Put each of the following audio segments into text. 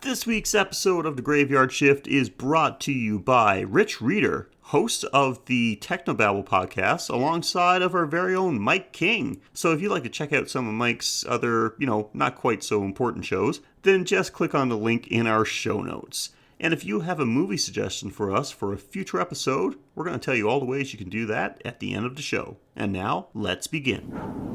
This week's episode of The Graveyard Shift is brought to you by Rich Rehder, host of the Technobabble podcast, alongside of our very own Mike King. So if you'd like to check out some of Mike's other, not quite so important shows, then just click on the link in our show notes. And if you have a movie suggestion for us for a future episode, we're going to tell you all the ways you can do that at the end of the show. And now, let's begin.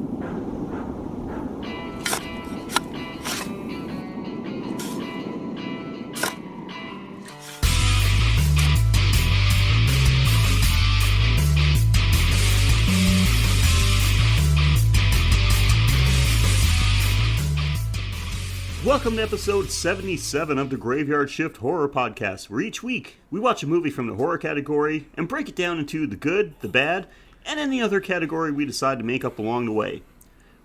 Welcome to episode 77 of the Graveyard Shift Horror Podcast, where each week we watch a movie from the horror category and break it down into the good, the bad, and any other category we decide to make up along the way.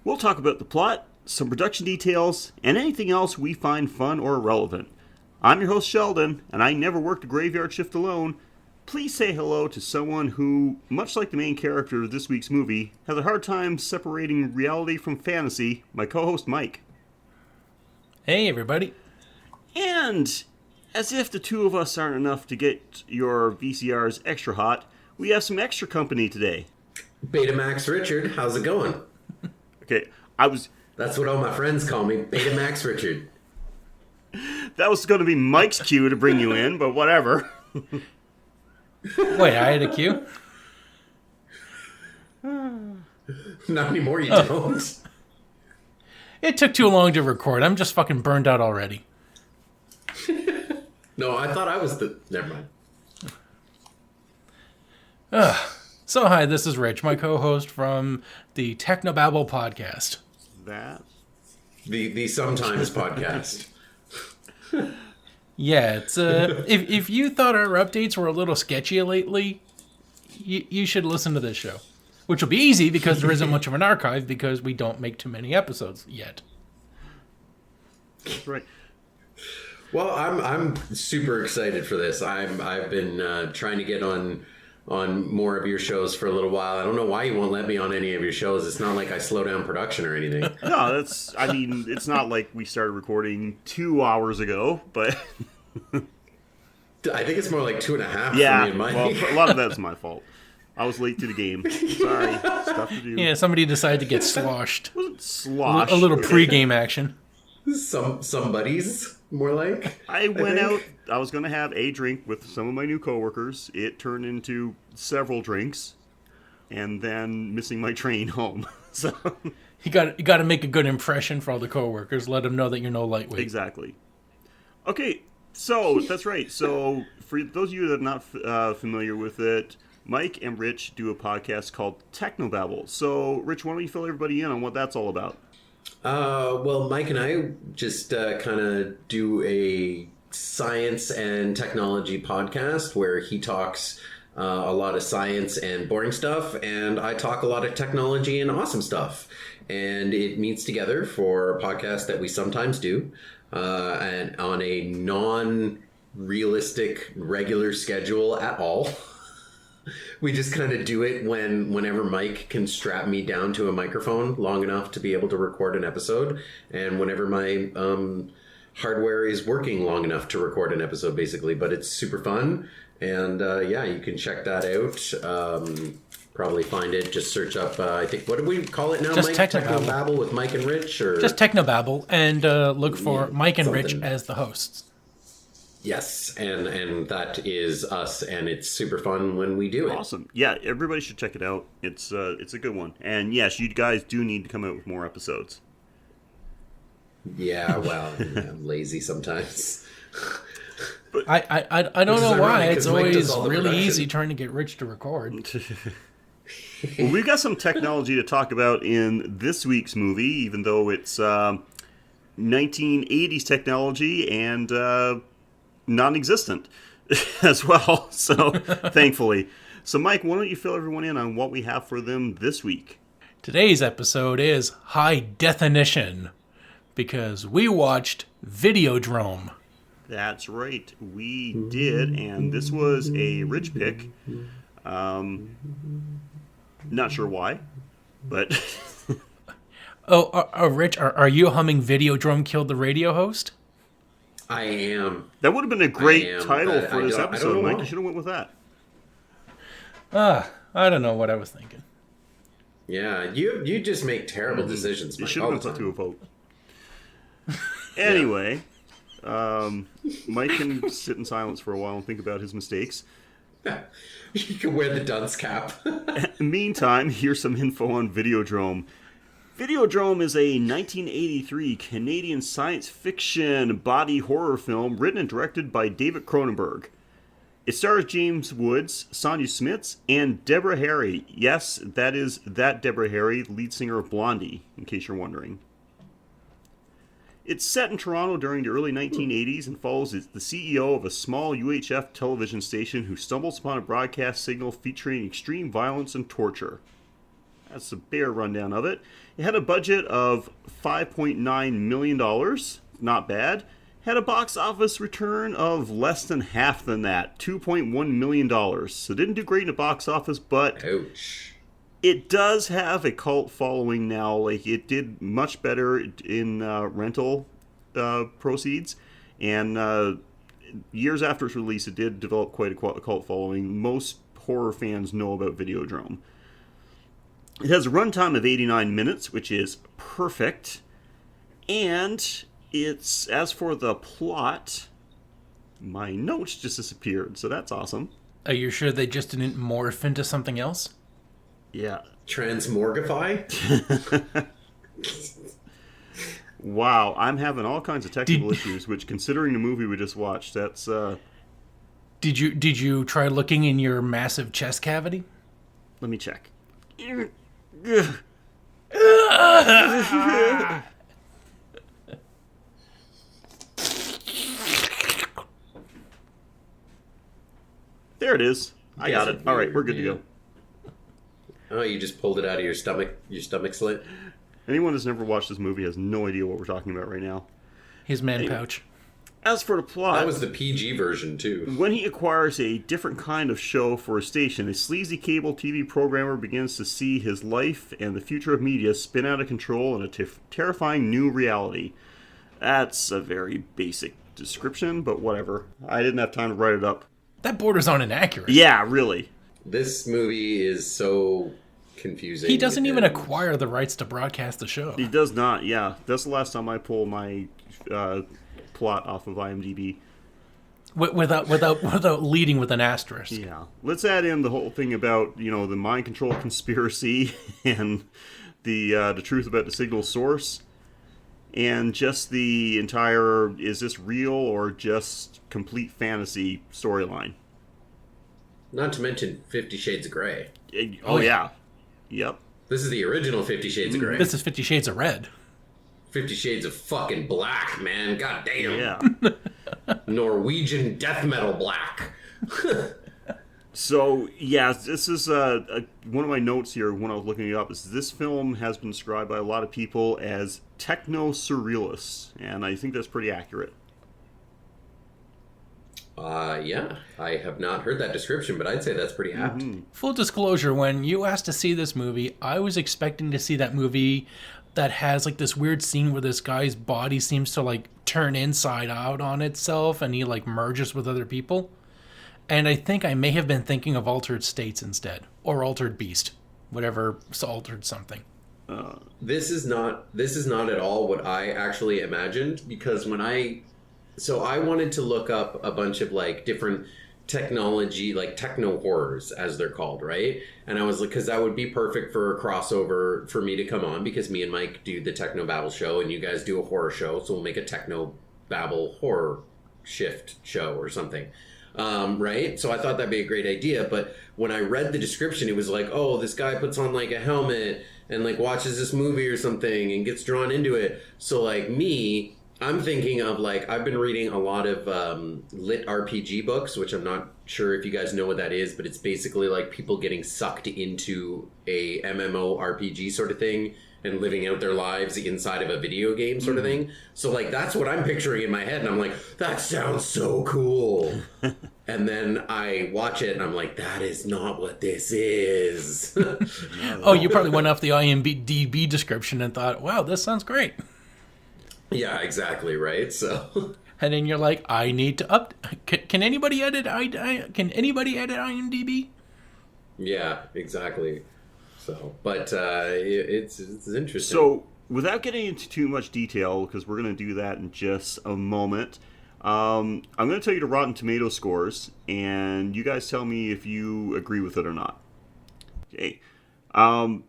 We'll talk about the plot, some production details, and anything else we find fun or relevant. I'm your host Sheldon, and I never worked a graveyard shift alone. Please say hello to someone who, much like the main character of this week's movie, has a hard time separating reality from fantasy, my co-host Mike. Hey, everybody. And, as if the two of us aren't enough to get your VCRs extra hot, we have some extra company today. Betamax Richard, how's it going? Okay, That's what all my friends call me, Betamax Richard. That was going to be Mike's cue to bring you in, but whatever. Wait, I had a cue? Not anymore, you don't. It took too long to record. I'm just fucking burned out already. No, I thought I was the... Never mind. So hi, this is Rich, my co-host from the Technobabble podcast. That? The Sometimes podcast. Yeah, it's if you thought our updates were a little sketchy lately, you should listen to this show. Which will be easy because there isn't much of an archive because we don't make too many episodes yet. That's right. Well, I'm super excited for this. I've been trying to get on more of your shows for a little while. I don't know why you won't let me on any of your shows. It's not like I slow down production or anything. No, it's not like we started recording 2 hours ago, but... I think it's more like 2.5 yeah, for me and Mike. Well, a lot of that's my fault. I was late to the game. Sorry. Stuff to do. Yeah, somebody decided to get sloshed. It wasn't slosh. A little pre-game action. Somebody's, more like. I went out. I was going to have a drink with some of my new coworkers. It turned into several drinks. And then missing my train home. So You got to make a good impression for all the coworkers. Let them know that you're no lightweight. Exactly. Okay, so that's right. So for those of you that are not familiar with it, Mike and Rich do a podcast called Technobabble. So, Rich, why don't you fill everybody in on what that's all about? Well, Mike and I just kind of do a science and technology podcast where he talks a lot of science and boring stuff, and I talk a lot of technology and awesome stuff. And it meets together for a podcast that we sometimes do, and on a non-realistic regular schedule at all. We just kind of do it whenever Mike can strap me down to a microphone long enough to be able to record an episode, and whenever my hardware is working long enough to record an episode, basically. But it's super fun, and yeah, you can check that out. Probably find it. Just search up. I think, what do we call it now, just Mike? Technobabble with Mike and Rich, or just Technobabble, and look for Mike and Rich as the hosts. Yes, and that is us, and it's super fun when we do it. Awesome. Yeah, everybody should check it out. It's a good one. And yes, you guys do need to come out with more episodes. Yeah, well, I'm lazy sometimes. But I don't know why. It's always really production. Easy trying to get Rich to record. Well, we've got some technology to talk about in this week's movie, even though it's 1980s technology and non-existent as well, so thankfully. So Mike, why don't you fill everyone in on what we have for them this week? Today's episode is High Deathinition, because we watched Videodrome. That's right, we did, and this was a Rich pick. Not sure why, but... Rich, are you humming Videodrome killed the radio host? I am. That would have been a great title but for this I don't episode, know Mike. why. You should have went with that. I don't know what I was thinking. Yeah, you just make terrible decisions. You Mike, should all have the been put to a time. vote. Anyway, Mike can sit in silence for a while and think about his mistakes. You can wear the dunce cap. Meantime, here's some info on Videodrome. Videodrome is a 1983 Canadian science fiction body horror film written and directed by David Cronenberg. It stars James Woods, Sonia Smits, and Deborah Harry. Yes, that is that Deborah Harry, lead singer of Blondie, in case you're wondering. It's set in Toronto during the early 1980s and follows the CEO of a small UHF television station who stumbles upon a broadcast signal featuring extreme violence and torture. That's a bare rundown of it. It had a budget of $5.9 million. Not bad. Had a box office return of less than half than that, $2.1 million. So didn't do great in the box office, but Ouch. it does have a cult following now. Like, it did much better in rental proceeds, and years after its release, it did develop quite a cult following. Most horror fans know about Videodrome. It has a runtime of 89 minutes, which is perfect, and it's, as for the plot, my notes just disappeared, so that's awesome. Are you sure they just didn't morph into something else? Yeah. Transmorgify? Wow, I'm having all kinds of technical issues, which, considering the movie we just watched, that's... Did you try looking in your massive chest cavity? Let me check. There it is. I got it. All right, we're good to go. Oh, you just pulled it out of your stomach slit? Anyone that's never watched this movie has no idea what we're talking about right now. His man pouch. As for the plot... That was the PG version, too. When he acquires a different kind of show for a station, a sleazy cable TV programmer begins to see his life and the future of media spin out of control in a terrifying new reality. That's a very basic description, but whatever. I didn't have time to write it up. That borders on inaccurate. Yeah, really. This movie is so confusing. He doesn't even and- acquire the rights to broadcast the show. He does not, yeah. That's the last time I pull my plot off of IMDb. Without leading with an asterisk. Yeah. Let's add in the whole thing about, the mind control conspiracy and the truth about the signal source. And just the entire, is this real or just complete fantasy storyline? Not to mention 50 Shades of Grey. Oh, yeah. Yep. This is the original 50 Shades of Grey. This is 50 Shades of Red. 50 Shades of fucking black, man. God damn. Yeah. Norwegian death metal black. So, yeah, this is one of my notes here when I was looking it up. Is this film has been described by a lot of people as techno-surrealist, and I think that's pretty accurate. Yeah. I have not heard that description, but I'd say that's pretty apt. Full disclosure, when you asked to see this movie, I was expecting to see that movie that has like this weird scene where this guy's body seems to like turn inside out on itself and he like merges with other people. And I think I may have been thinking of Altered States instead, or Altered Beast, whatever, altered something. This is not at all what I actually imagined, because I wanted to look up a bunch of like different technology, like techno horrors as they're called, right? And I was like, because that would be perfect for a crossover for me to come on, because me and Mike do the Techno Babble show and you guys do a horror show, so we'll make a Techno Babble horror shift show or something. Right? So I thought that'd be a great idea, but when I read the description, it was like, oh, this guy puts on like a helmet and like watches this movie or something and gets drawn into it. So like me, I'm thinking of like, I've been reading a lot of lit RPG books, which I'm not sure if you guys know what that is, but it's basically like people getting sucked into a MMO RPG sort of thing and living out their lives inside of a video game sort of thing. So like that's what I'm picturing in my head, and I'm like, that sounds so cool. And then I watch it and I'm like, that is not what this is. Oh, you probably went off the IMDb description and thought, wow, this sounds great. Yeah, exactly, right? So And then you're like, I need to up. Can anybody edit? Can anybody edit IMDb? Yeah, exactly. So, but it's interesting. So, without getting into too much detail, because we're going to do that in just a moment, I'm going to tell you the Rotten Tomato scores, and you guys tell me if you agree with it or not. Okay.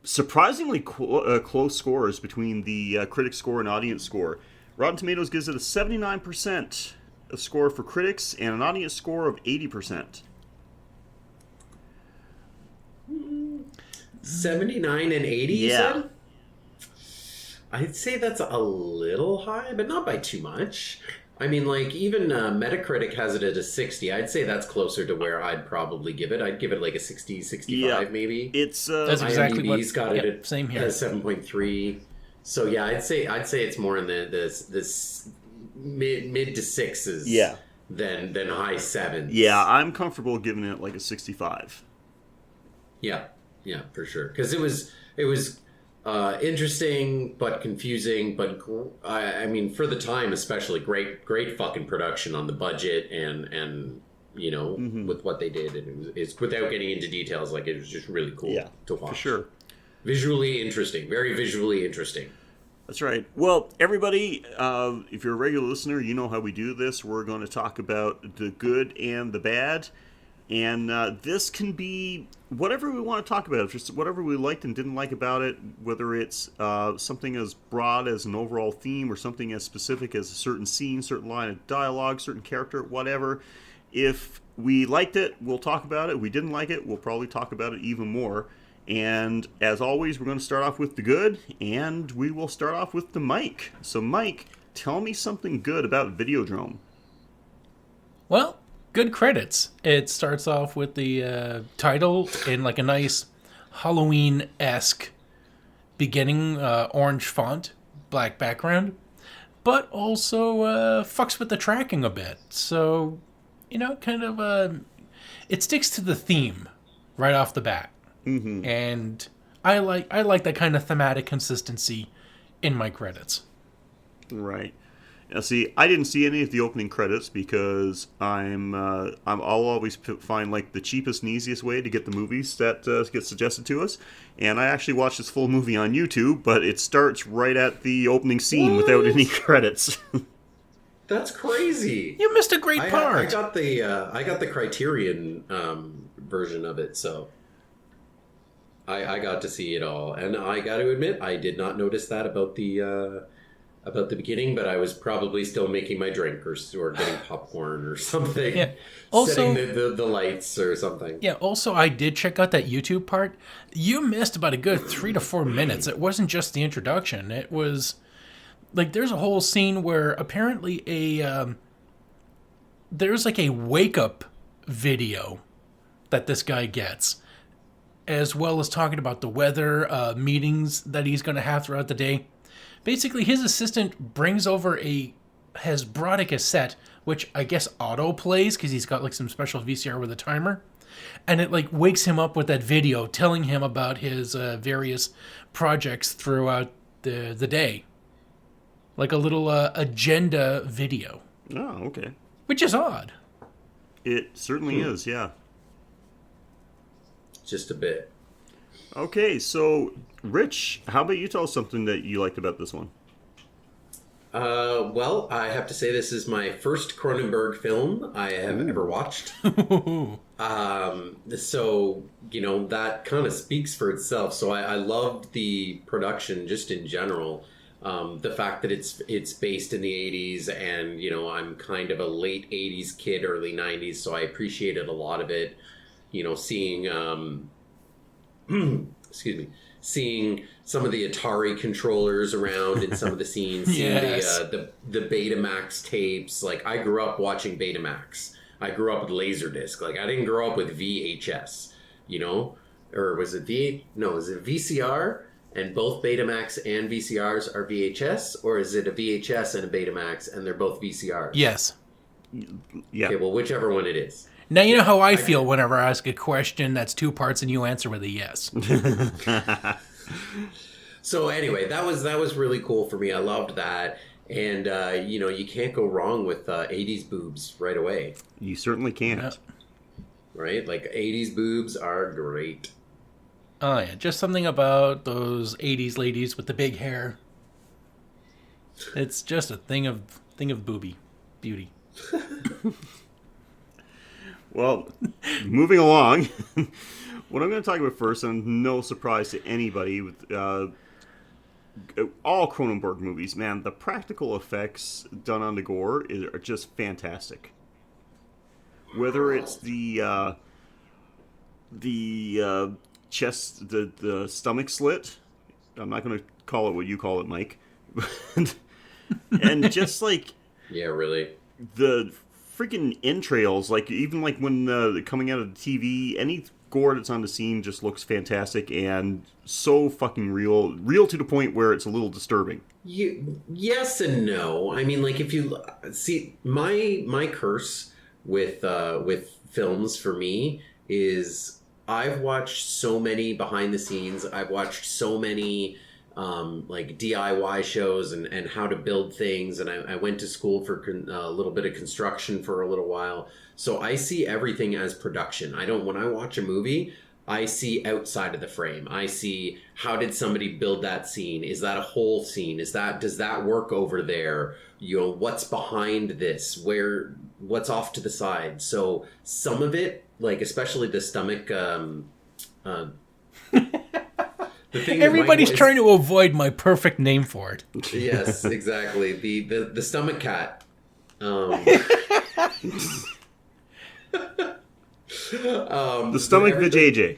Surprisingly close scores between the critic score and audience score. Rotten Tomatoes gives it a 79% score for critics and an audience score of 80%. 79 and 80, you said? I'd say that's a little high, but not by too much. I mean, like, even Metacritic has it at a 60. I'd say that's closer to where I'd probably give it. I'd give it like a 60, 65 maybe. It's that's exactly IMDb's got it at same here. 7.3. So yeah, I'd say it's more in this mid to sixes. Yeah. Than high sevens. Yeah, I'm comfortable giving it like a 65. Yeah, for sure. Because it was interesting but confusing, but I mean, for the time especially, great fucking production on the budget and you know, with what they did, and it's without getting into details, like, it was just really cool to watch. For sure. Visually interesting, very visually interesting. That's right. Well, everybody, if you're a regular listener, you know how we do this. We're going to talk about the good and the bad. And this can be whatever we want to talk about, just whatever we liked and didn't like about it, whether it's something as broad as an overall theme or something as specific as a certain scene, certain line of dialogue, certain character, whatever. If we liked it, we'll talk about it. If we didn't like it, we'll probably talk about it even more. And as always, we're going to start off with the good, and we will start off with the Mike. So, Mike, tell me something good about Videodrome. Well, good credits. It starts off with the title in like a nice Halloween-esque beginning, orange font, black background, but also fucks with the tracking a bit. So, you know, kind of it sticks to the theme right off the bat. Mm-hmm. And I like that kind of thematic consistency in my credits. Right. Now, see, I didn't see any of the opening credits because I'll always find like the cheapest and easiest way to get the movies that get suggested to us. And I actually watched this full movie on YouTube, but it starts right at the opening scene without any credits. That's crazy. You missed a great part. I got the Criterion version of it, so I got to see it all, and I got to admit, I did not notice that about the beginning, but I was probably still making my drink or getting popcorn or something. Yeah. Also, setting the lights or something. Yeah. Also, I did check out that YouTube part. You missed about a good 3 to 4 minutes. It wasn't just the introduction. It was like there's a whole scene where apparently there's like a wake up video that this guy gets, as well as talking about the weather, meetings that he's going to have throughout the day. Basically, his assistant has brought a cassette, which I guess auto plays because he's got like some special VCR with a timer, and it like wakes him up with that video telling him about his various projects throughout the day, like a little agenda video. Oh, okay. Which is odd. It certainly is, yeah. Just a bit. Okay, so Rich, how about you tell us something that you liked about this one? Well, I have to say this is my first Cronenberg film I have ever watched. So, you know, that kind of speaks for itself. So I loved the production just in general. The fact that it's based in the 80s, and, you know, I'm kind of a late 80s kid, early 90s, so I appreciated a lot of it. You know, seeing seeing some of the Atari controllers around in some of the scenes, seeing the Betamax tapes. Like, I grew up watching Betamax. I grew up with Laserdisc. Like, I didn't grow up with VHS, you know? Or was it is it VCR? And both Betamax and VCRs are VHS? Or is it a VHS and a Betamax and they're both VCRs? Yes. Yeah. Okay, well, whichever one it is. Now you know how I feel whenever I ask a question that's 2 parts and you answer with a yes. So anyway, that was really cool for me. I loved that. And, you can't go wrong with 80s boobs right away. You certainly can't. Yep. Right? Like, 80s boobs are great. Oh yeah, just something about those 80s ladies with the big hair. It's just a thing of booby beauty. Well, moving along, what I'm going to talk about first, and no surprise to anybody, with all Cronenberg movies, man, the practical effects done on the gore are just fantastic. Whether it's the chest, the stomach slit, I'm not going to call it what you call it, Mike, and just like Yeah, really. the freaking entrails, like even like when coming out of the TV, any gore that's on the scene just looks fantastic and so fucking real to the point where it's a little disturbing. Yes and no. I mean, like, if you see my curse with films for me is I've watched so many behind the scenes. I've watched so many like DIY shows and how to build things. And I went to school for a little bit of construction for a little while. So I see everything as production. When I watch a movie, I see outside of the frame. I see, how did somebody build that scene? Is that a whole scene? Does that work over there? What's behind this? What's off to the side? So some of it, like especially the stomach, the thing Everybody's trying to avoid my perfect name for it. Yes, exactly. The stomach cat. The stomach vajayjay.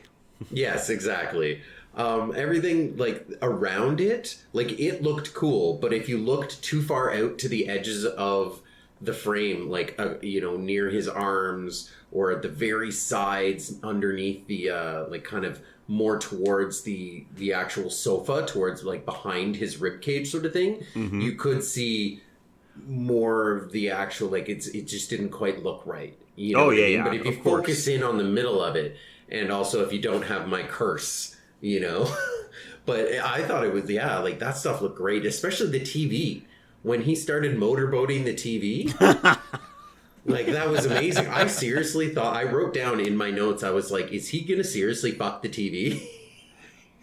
Yes, exactly. Everything like around it, like it looked cool, but if you looked too far out to the edges of the frame, like near his arms or at the very sides underneath the like kind of more towards the actual sofa, towards like behind his rib cage sort of thing, you could see more of the actual, like it just didn't quite look right. You know what I mean? Yeah. But if you focus in on the middle of it, and also if you don't have my curse, but I thought it was, like that stuff looked great, especially the TV. When he started motorboating the TV, like that was amazing. I seriously thought, I wrote down in my notes, I was like, is he going to seriously fuck the TV?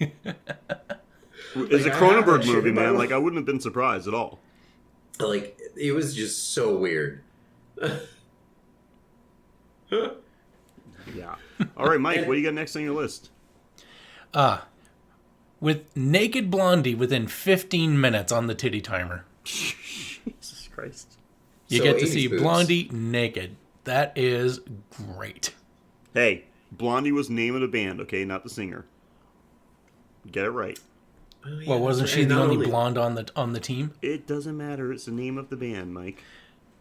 It's a Cronenberg movie, man. Like, I wouldn't have been surprised at all. Like, it was just so weird. Yeah. All right, Mike, what do you got next on your list? With naked Blondie within 15 minutes on the titty timer. Jesus Christ. You So get to 80s see boobs. Blondie naked. That is great. Hey, Blondie was the name of the band, okay, not the singer. Get it right. Oh, yeah, Well, wasn't that's she right. the And not only blonde on the team? It doesn't matter. It's the name of the band, Mike.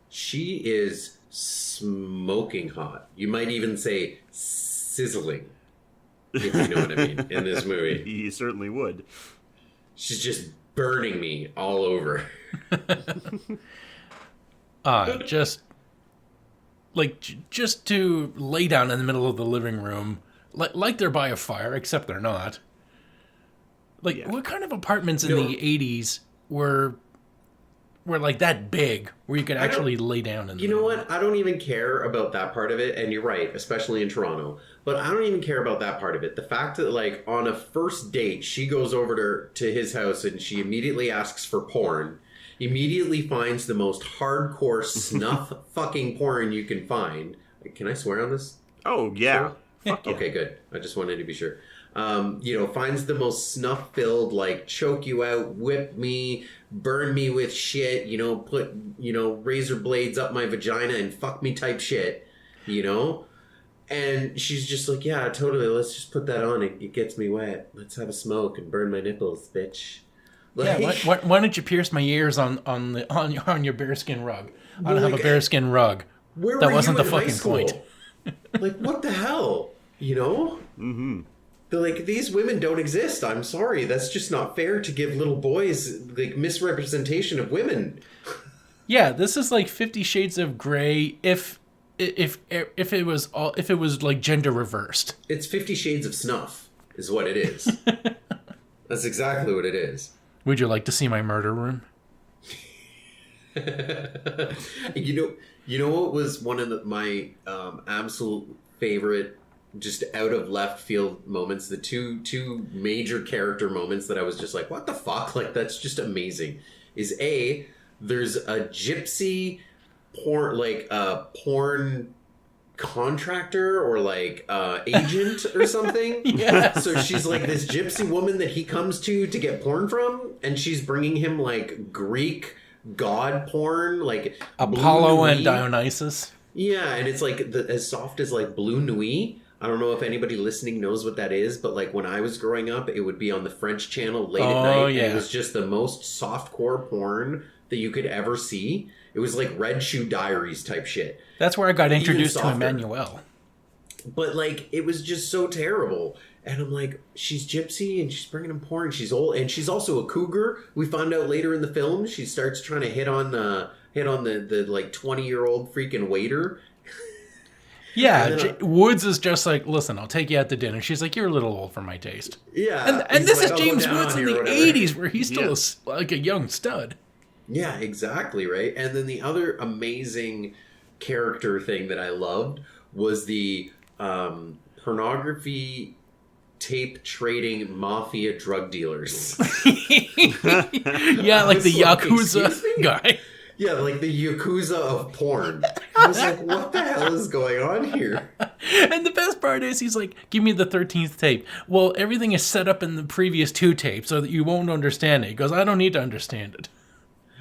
She is smoking hot. You might even say sizzling, if you know what I mean, in this movie. You certainly would. She's just burning me all over. Just to lay down in the middle of the living room, like they're by a fire, except they're not. Like, Yeah. what kind of apartments in the 80s were like that big, where you could actually lay down in them? You know what? I don't even care about that part of it, and you're right, especially in Toronto. But I don't even care about that part of it. The fact that, like, on a first date, she goes over to his house and she immediately asks for porn, immediately finds the most hardcore snuff fucking porn you can find. Can I swear on this? Oh, yeah. Fuck yeah. Okay, good. I just wanted to be sure. Finds the most snuff-filled, like, choke you out, whip me, burn me with shit, put, razor blades up my vagina and fuck me type shit, And she's just like, yeah, totally, let's just put that on. It gets me wet. Let's have a smoke and burn my nipples, bitch. Like, Yeah, why don't you pierce my ears on your bearskin rug? I don't have a bearskin rug. Where That were wasn't you the in high fucking school? point. Like, what the hell? Mm-hmm. They're like, these women don't exist. I'm sorry. That's just not fair to give little boys, like, misrepresentation of women. Yeah, this is like 50 Shades of Grey if it was like gender reversed. It's 50 Shades of Snuff, is what it is. That's exactly what it is. Would you like to see my murder room? You know what was one of my absolute favorite, just out of left field moments, the two major character moments that I was just like, what the fuck? Like, that's just amazing. Is there's a gypsy porn contractor or like agent or something. Yeah. So she's like this gypsy woman that he comes to get porn from, and she's bringing him like Greek god porn, like Apollo Blue and Nuit. Dionysus. Yeah, and it's like as soft as like Blue Nuit. I don't know if anybody listening knows what that is, but like when I was growing up, it would be on the French channel late at night. Yeah. And it was just the most softcore porn that you could ever see. It was like Red Shoe Diaries type shit. That's where I got introduced to softer. Emmanuel. But like, it was just so terrible. And I'm like, she's gypsy and she's bringing him porn. She's old and she's also a cougar. We found out later in the film she starts trying to hit on the like 20-year-old freaking waiter. Yeah, Woods is just like, listen, I'll take you out to dinner. She's like, you're a little old for my taste. Yeah, and this like, is James Woods in the 80s where he's still like a young stud. Yeah, exactly, right? And then the other amazing character thing that I loved was the pornography tape trading mafia drug dealers. Yeah, like the Yakuza guy. Yeah, like the Yakuza of porn. I was like, what the hell is going on here? And the best part is he's like, give me the 13th tape. Well, everything is set up in the previous 2 tapes so that you won't understand it. He goes, I don't need to understand it.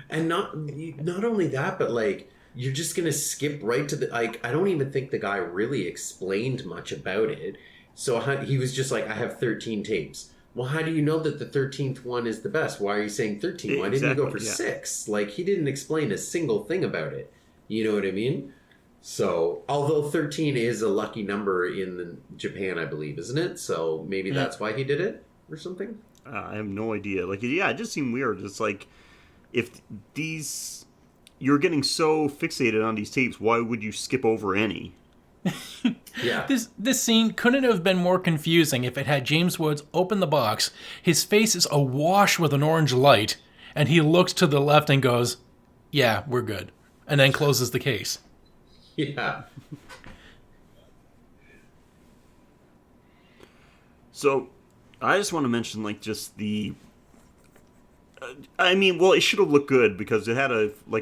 And not only that, but like, you're just going to skip right to the, like, I don't even think the guy really explained much about it. So he was just like, I have 13 tapes. Well, how do you know that the 13th one is the best? Why are you saying 13? Why didn't you go for 6? Like, he didn't explain a single thing about it. You know what I mean? So, although 13 is a lucky number in Japan, I believe, isn't it? So, maybe that's why he did it or something? I have no idea. Like, yeah, it just seemed weird. It's like, if you're getting so fixated on these tapes, why would you skip over any? Yeah. This scene couldn't have been more confusing if it had James Woods open the box. His face is awash with an orange light, and he looks to the left and goes, yeah, we're good. And then closes the case. Yeah. So, I just want to mention, like, just the... I mean, well, it should have looked good because it had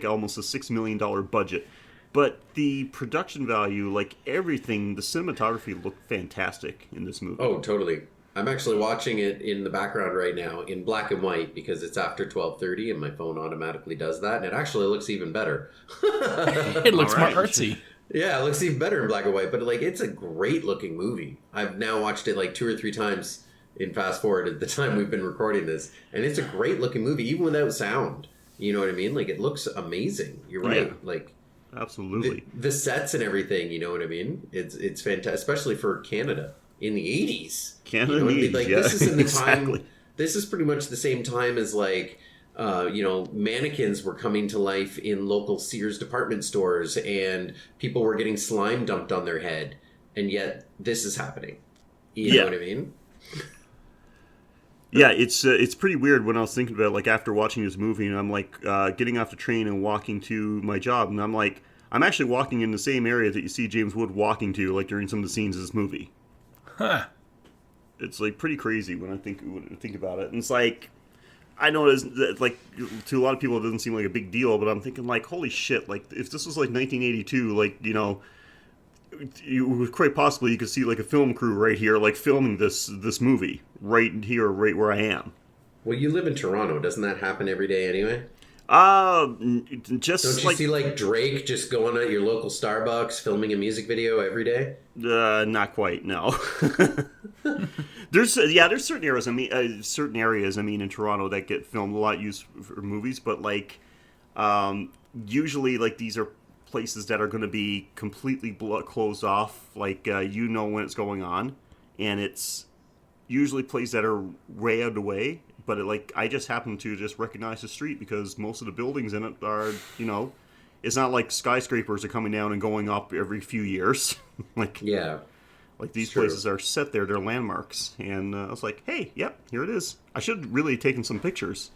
almost a $6 million budget. But the production value, like everything, the cinematography looked fantastic in this movie. Oh, totally. I'm actually watching it in the background right now in black and white because it's after 12:30 and my phone automatically does that. And it actually looks even better. It looks more artsy. Yeah, it looks even better in black and white. But like, it's a great looking movie. I've now watched it like 2 or 3 times in fast forward at the time we've been recording this. And it's a great looking movie, even without sound. You know what I mean? Like, it looks amazing. You're right. Yeah. Like... Absolutely. The sets and everything, you know what I mean? It's fantastic, especially for Canada in the 80s. Canada in the 80s, like, yeah. This is in the Exactly. time. This is pretty much the same time as like, mannequins were coming to life in local Sears department stores, and people were getting slime dumped on their head, and yet this is happening. You know what I mean? Yeah, it's pretty weird when I was thinking about it, like, after watching this movie, and I'm like getting off the train and walking to my job, and I'm like, I'm actually walking in the same area that you see James Wood walking to, like, during some of the scenes of this movie. Huh. It's like pretty crazy when I think about it, and it's like, I know it's like, to a lot of people it doesn't seem like a big deal, but I'm thinking like, holy shit, like, if this was like 1982, like, you know, quite possibly you could see like a film crew right here, like, filming this movie right here, right where I am. Well, you live in Toronto. Doesn't that happen every day anyway? Just Don't you like, see like Drake just going at your local Starbucks filming a music video every day? not quite, no. There's certain areas. I mean, in Toronto that get filmed a lot, used for movies, but like, usually like these are places that are going to be completely closed off, like, you know when it's going on, and it's usually places that are way out of the way, but I just happen to just recognize the street because most of the buildings in it are, you know, it's not like skyscrapers are coming down and going up every few years. Like these places are set there, they're landmarks, and I was like, hey, yep, here it is. I should have really taken some pictures.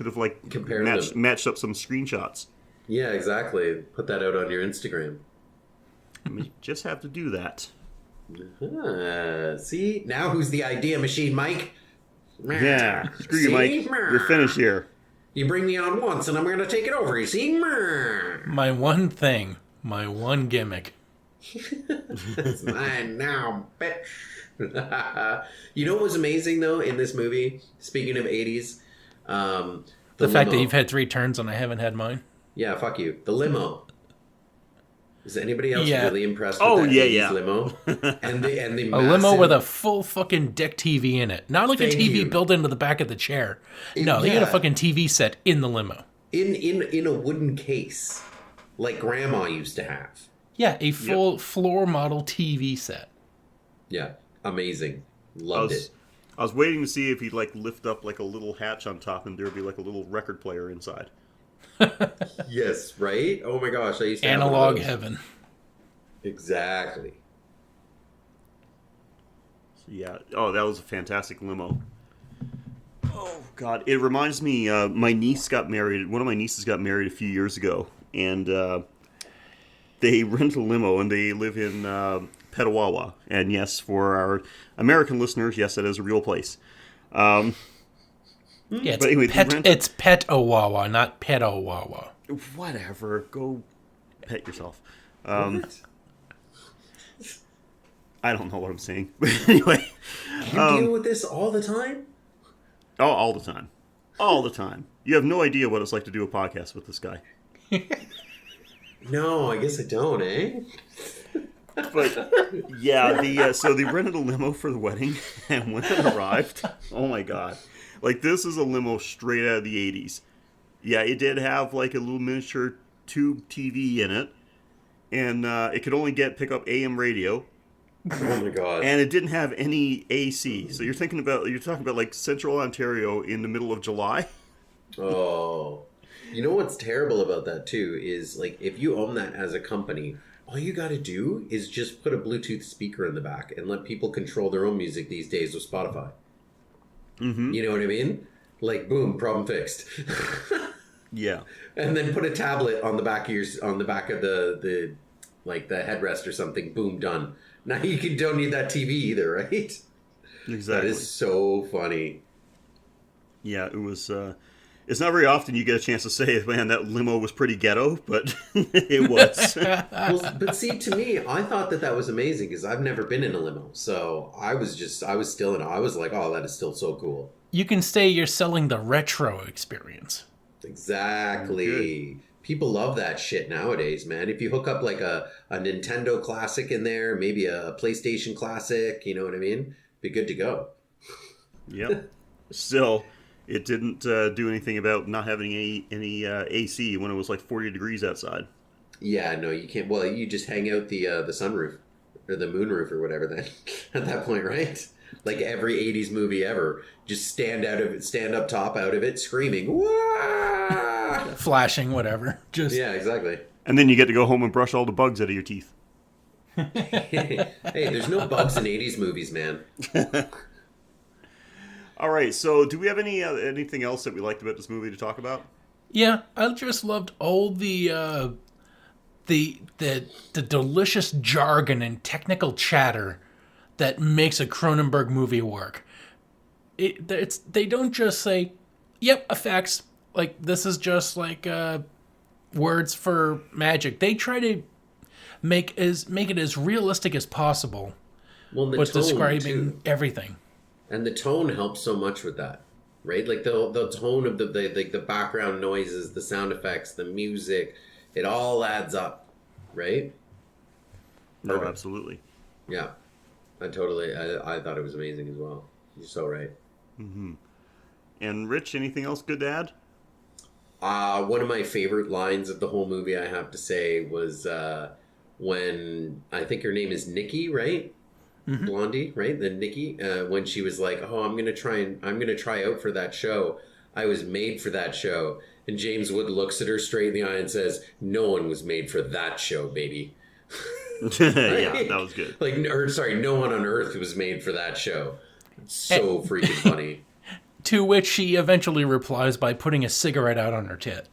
Could have like Compared matched up some screenshots. Yeah, exactly. Put that out on your Instagram. You just have to do that. See? Now who's the idea machine, Mike? Yeah. Screw you, Mike. You're finished here. You bring me on once and I'm going to take it over, you see? My one thing. My one gimmick. It's mine now, bitch. You know what was amazing, though, in this movie? Speaking of 80s. The fact that you've had 3 turns and I haven't had mine. Yeah, fuck you. The limo. Is anybody else really impressed with that 80s limo? And the a limo with a full fucking deck TV in it. Not like a TV built into the back of the chair. No, they got a fucking TV set in the limo. In a wooden case. Like Grandma used to have. Yeah, a full floor model TV set. Yeah, amazing. Loved it. I was waiting to see if he'd like lift up like a little hatch on top and there'd be like a little record player inside. Yes, right? Oh my gosh, I used to Analog heaven. Exactly. So, yeah. Oh, that was a fantastic limo. Oh God, it reminds me. My niece got married. One of my nieces got married a few years ago, and they rent a limo and they live in Petawawa. And yes, for our American listeners, yes, that is a real place. Yeah, it's, anyway, it's Petawawa, not Petawawa. Whatever. Go pet yourself. I don't know what I'm saying. But anyway. You deal with this all the time? Oh, all the time. All the time. You have no idea what it's like to do a podcast with this guy. No, I guess I don't, eh? But, yeah, so they rented a limo for the wedding, and when it arrived, oh my God. Like, this is a limo straight out of the 80s. Yeah, it did have, like, a little miniature tube TV in it. And it could only pick up AM radio. Oh, my God. And it didn't have any AC. So you're talking about, like, Central Ontario in the middle of July. Oh. You know what's terrible about that, too, is, like, if you own that as a company, all you got to do is just put a Bluetooth speaker in the back and let people control their own music these days with Spotify. Mm-hmm. You know what I mean? Like, boom, problem fixed. Yeah. And then put a tablet on the back of the headrest or something. Boom, done. Now you don't need that TV either, right? Exactly. That is so funny. Yeah, it was. It's not very often you get a chance to say, man, that limo was pretty ghetto, but it was. Well, but see, to me, I thought that was amazing because I've never been in a limo. So I was like, oh, that is still so cool. You can say you're selling the retro experience. Exactly. Good. People love that shit nowadays, man. If you hook up like a Nintendo Classic in there, maybe a PlayStation Classic, you know what I mean? Be good to go. Yep. Still, it didn't do anything about not having any AC when it was like 40 degrees outside. Yeah, no, you can't. Well, you just hang out the sunroof or the moonroof or whatever then at that point, right? Like every 80s movie ever. Just stand up top out of it, screaming, "Wah!" Flashing, whatever. Yeah, exactly. And then you get to go home and brush all the bugs out of your teeth. Hey, there's no bugs in 80s movies, man. All right, so do we have anything else that we liked about this movie to talk about? Yeah, I just loved all the delicious jargon and technical chatter that makes a Cronenberg movie work. They don't just say, "Yep, effects." Like this is just like words for magic. They try to make it as realistic as possible. Well, with describing everything. And the tone helps so much with that, right? Like the tone of the background noises, the sound effects, the music, it all adds up, right? No, absolutely. Yeah, I thought it was amazing as well. You're so right. Mm-hmm. And Rich, anything else good to add? One of my favorite lines of the whole movie, I have to say, was when I think her name is Nikki, right? Mm-hmm. Blondie, right? The Nikki, when she was like, "Oh, I'm gonna try out for that show. I was made for that show." And James Wood looks at her straight in the eye and says, "No one was made for that show, baby." Right? Yeah, that was good. No one on Earth was made for that show. It's so freaking funny. To which she eventually replies by putting a cigarette out on her tit.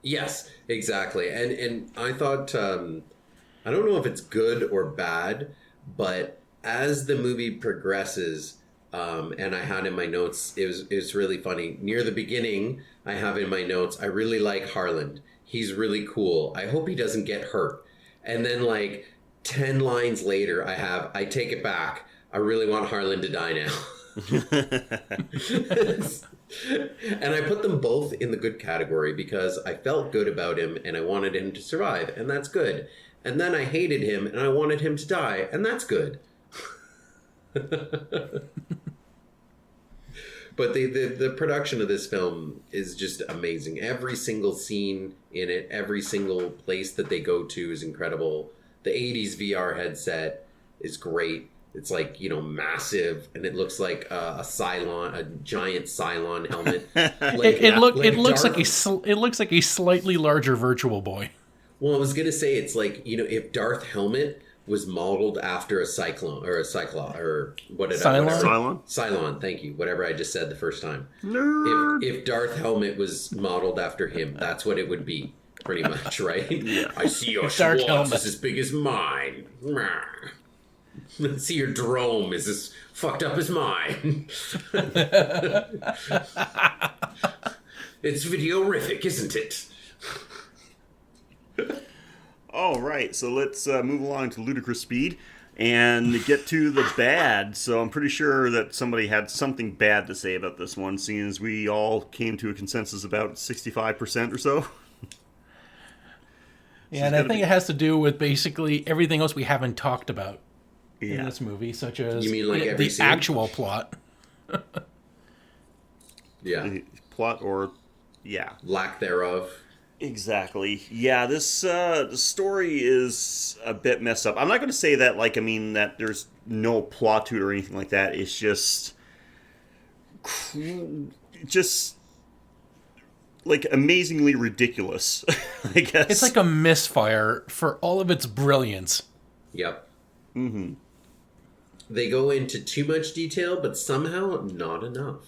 Yes, exactly. And I thought, I don't know if it's good or bad, but as the movie progresses, and I had in my notes, it was really funny. Near the beginning, I have in my notes, I really like Harland. He's really cool. I hope he doesn't get hurt. And then like 10 lines later, I take it back. I really want Harland to die now. And I put them both in the good category because I felt good about him and I wanted him to survive, and that's good. And then I hated him and I wanted him to die, and that's good. But the production of this film is just amazing. Every single scene in it, every single place that they go to is incredible. The 80s VR headset is great. It's like, massive, and it looks like a giant Cylon helmet. It looks like a slightly larger Virtual Boy. Well, I was gonna say it's like, if Darth Helmet was modeled after a Cyclone or a Cyclops or Cylon, thank you. Whatever I just said the first time. Nerd. If Darth Helmet was modeled after him, that's what it would be, pretty much, right? Yeah. I see your Schwartz is as big as mine. Let's see your drome is as fucked up as mine. It's videorific, isn't it? All right, so let's move along to ludicrous speed and get to the bad. So I'm pretty sure that somebody had something bad to say about this one, seeing as we all came to a consensus about 65% or so. Yeah, and I think it has to do with basically everything else we haven't talked about in this movie, such as you mean like every the scene? actual plot. Yeah. Plot or, lack thereof. Exactly. Yeah, this the story is a bit messed up. I'm not going to say that, that there's no plot to it or anything like that. It's just amazingly ridiculous, I guess. It's like a misfire for all of its brilliance. Yep. Mm-hmm. They go into too much detail, but somehow not enough.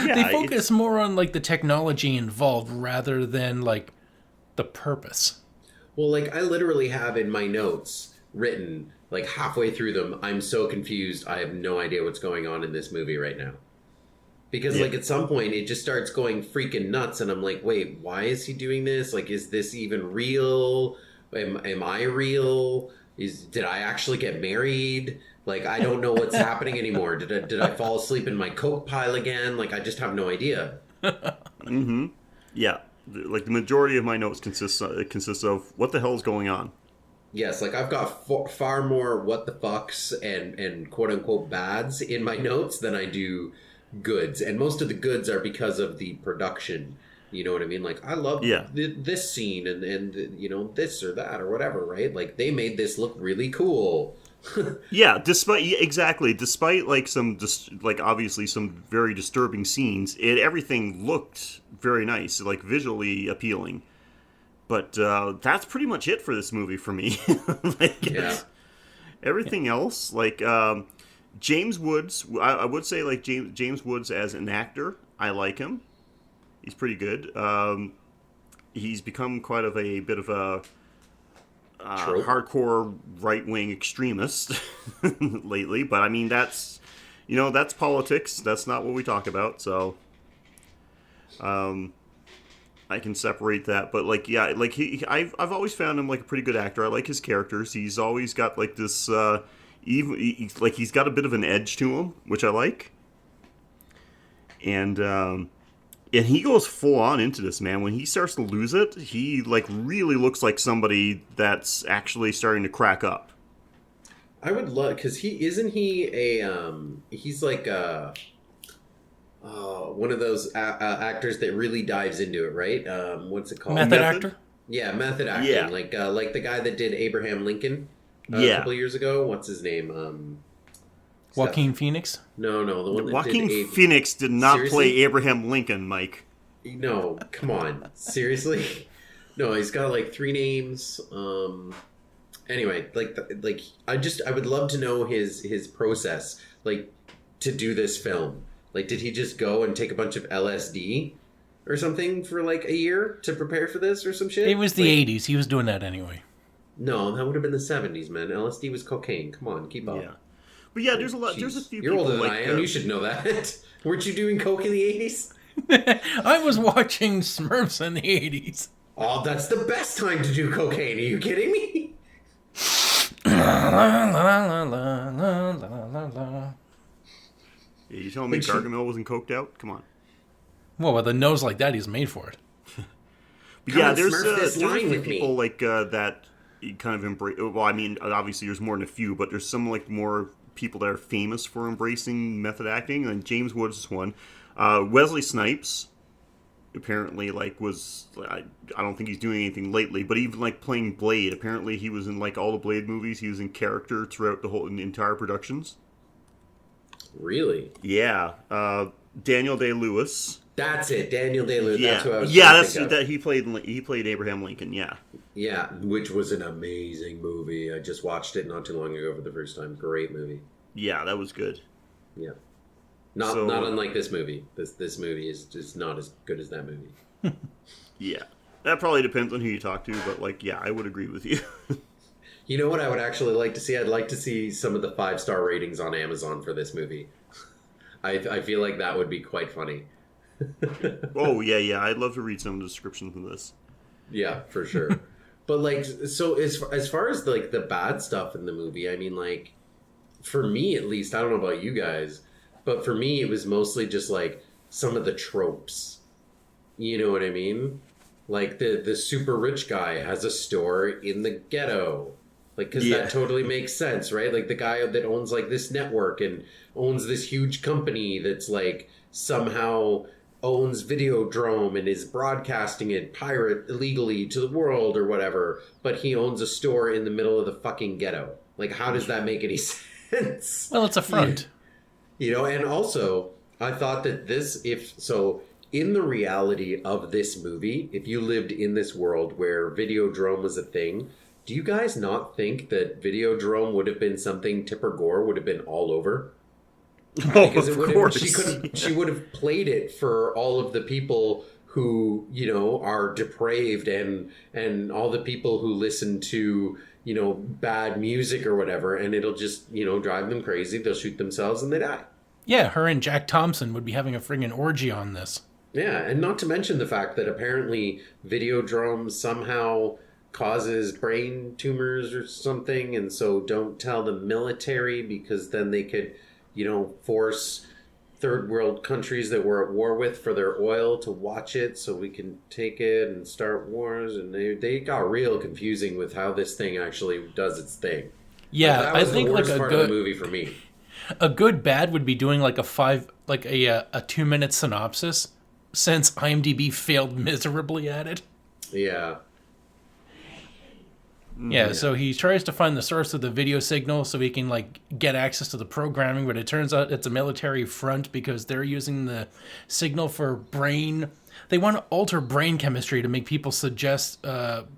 Yeah, they focus more on the technology involved rather than the purpose. Well, I literally have in my notes written halfway through them, I'm so confused. I have no idea what's going on in this movie right now. Because at some point it just starts going freaking nuts, and I'm like, wait, why is he doing this? Is this even real? Am I real? Did I actually get married? I don't know what's happening anymore. Did I fall asleep in my Coke pile again? I just have no idea. Mm-hmm. Yeah. The majority of my notes consists of what the hell is going on. Yes, I've got far more what the fucks and quote unquote bads in my notes than I do goods. And most of the goods are because of the production. You know what I mean? I love this scene and this or that or whatever, right? They made this look really cool. Yeah, despite some obviously some very disturbing scenes, everything looked very nice, visually appealing. But that's pretty much it for this movie for me. Everything else, James Woods, I would say James Woods as an actor, I like him. He's pretty good. He's become quite of a bit of a hardcore right-wing extremist lately, but that's politics. That's not what we talk about, so I can separate that. But I've always found him a pretty good actor. I like his characters. He's always got this he's got a bit of an edge to him, which I like. And he goes full on into this, man. When he starts to lose it, he really looks like somebody that's actually starting to crack up. I would love, because he's one of those actors that really dives into it, right? What's it called? Method actor? Yeah, method acting. Yeah. Like the guy that did Abraham Lincoln a couple years ago. What's his name? Joaquin Phoenix? No, the one that Joaquin did Phoenix did not Seriously? play Abraham Lincoln, Mike. No, come on. Seriously? No, he's got 3 names. Anyway, I would love to know his process. to do this film? Like, did he just go and take a bunch of LSD or something for like a year to prepare for this or some shit? It was the 80s. He was doing that anyway. No, that would have been the 70s, man. LSD was cocaine. Come on, keep up. Yeah. But yeah, there's a few You're people older than like I am. You should know that. Weren't you doing coke in the 80s? I was watching Smurfs in the 80s. Oh, that's the best time to do cocaine. Are you kidding me? Yeah, you telling me Gargamel wasn't coked out? Come on. Well, with a nose like that, he's made for it. But yeah, there's Smurf this a line few with me. people like that kind of embrace. Well, I mean, obviously there's more than a few, but there's some like more people that are famous for embracing method acting, and James Woods is one. Wesley Snipes apparently was I don't think he's doing anything lately, but even like playing Blade, apparently he was in like all the Blade movies. He was in character throughout the entire productions. Really? Yeah. Daniel Day-Lewis. That's it, Daniel Day-Lewis. Yeah, That's who I was yeah, trying to that's think of. that he played Abraham Lincoln. Yeah. Yeah, which was an amazing movie. I just watched it not too long ago for the first time. Great movie. Yeah, that was good. Yeah. Not unlike this movie. This movie is just not as good as that movie. Yeah. That probably depends on who you talk to, but like, yeah, I would agree with you. You know what I would actually like to see? I'd like to see some of the 5-star ratings on Amazon for this movie. I feel like that would be quite funny. Oh, yeah. I'd love to read some of the descriptions of this. Yeah, for sure. But like, so as far as like the bad stuff in the movie, I mean, like, for me at least, I don't know about you guys, but for me it was mostly just like some of the tropes. You know what I mean? Like the super rich guy has a store in the ghetto. Like, because that totally makes sense, right? Like the guy that owns like this network and owns this huge company that's like somehow owns Videodrome and is broadcasting it pirate illegally to the world or whatever, but he owns a store in the middle of the fucking ghetto. Like, how does that make any sense? Well, it's a front. You know, and also I thought that in the reality of this movie, if you lived in this world where Videodrome was a thing, do you guys not think that Videodrome would have been something Tipper Gore would have been all over? Oh, Because of course. she would have played it for all of the people who, you know, are depraved and all the people who listen to, you know, bad music or whatever, and it'll just, you know, drive them crazy. They'll shoot themselves and they die. Yeah, her and Jack Thompson would be having a friggin' orgy on this. Yeah, and not to mention the fact that apparently Videodrome somehow causes brain tumors or something, and so don't tell the military because then they could, you know, force third world countries that we're at war with for their oil to watch it so we can take it and start wars, and they got real confusing with how this thing actually does its thing. Yeah, that was I think the worst like a part good of the movie for me. A good bad would be doing like a 2-minute synopsis, since IMDb failed miserably at it. Yeah. Yeah, so he tries to find the source of the video signal so he can like get access to the programming, but it turns out it's a military front because they're using the signal for brain. They want to alter brain chemistry to make people suggestible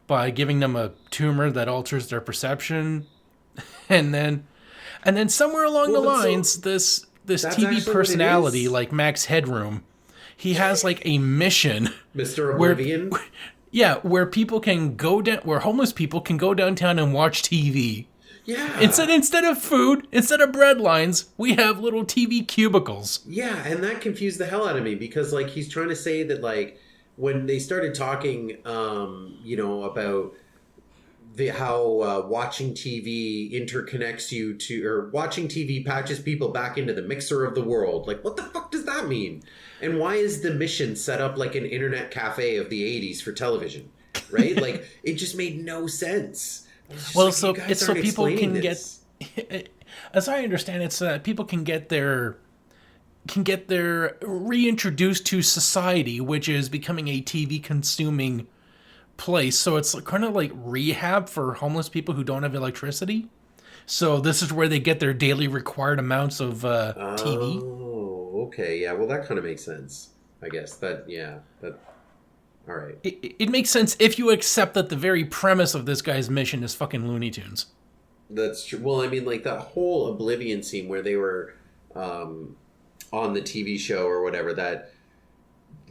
by giving them a tumor that alters their perception, and then somewhere along the lines, this TV personality like Max Headroom, he has like a mission, Mr. Oblivion. Where people can go down, where homeless people can go downtown and watch TV. Yeah. Instead of food, instead of bread lines, we have little TV cubicles. Yeah, and that confused the hell out of me because, like, he's trying to say that, like, when they started talking, you know, about how watching TV interconnects you to, or watching TV patches people back into the mixer of the world. Like, what the fuck does that mean? And why is the mission set up like an internet cafe of the 80s for television? Right? Like, it just made no sense. Well, like, so it's so people can this. get, as I understand it, so that people can get their reintroduced to society, which is becoming a TV consuming place. So it's kind of like rehab for homeless people who don't have electricity. So this is where they get their daily required amounts of TV. Oh, okay. Yeah, well, that kind of makes sense, I guess. All right. It makes sense if you accept that the very premise of this guy's mission is fucking Looney Tunes. That's true. Well, I mean, like that whole Oblivion scene where they were on the TV show or whatever, that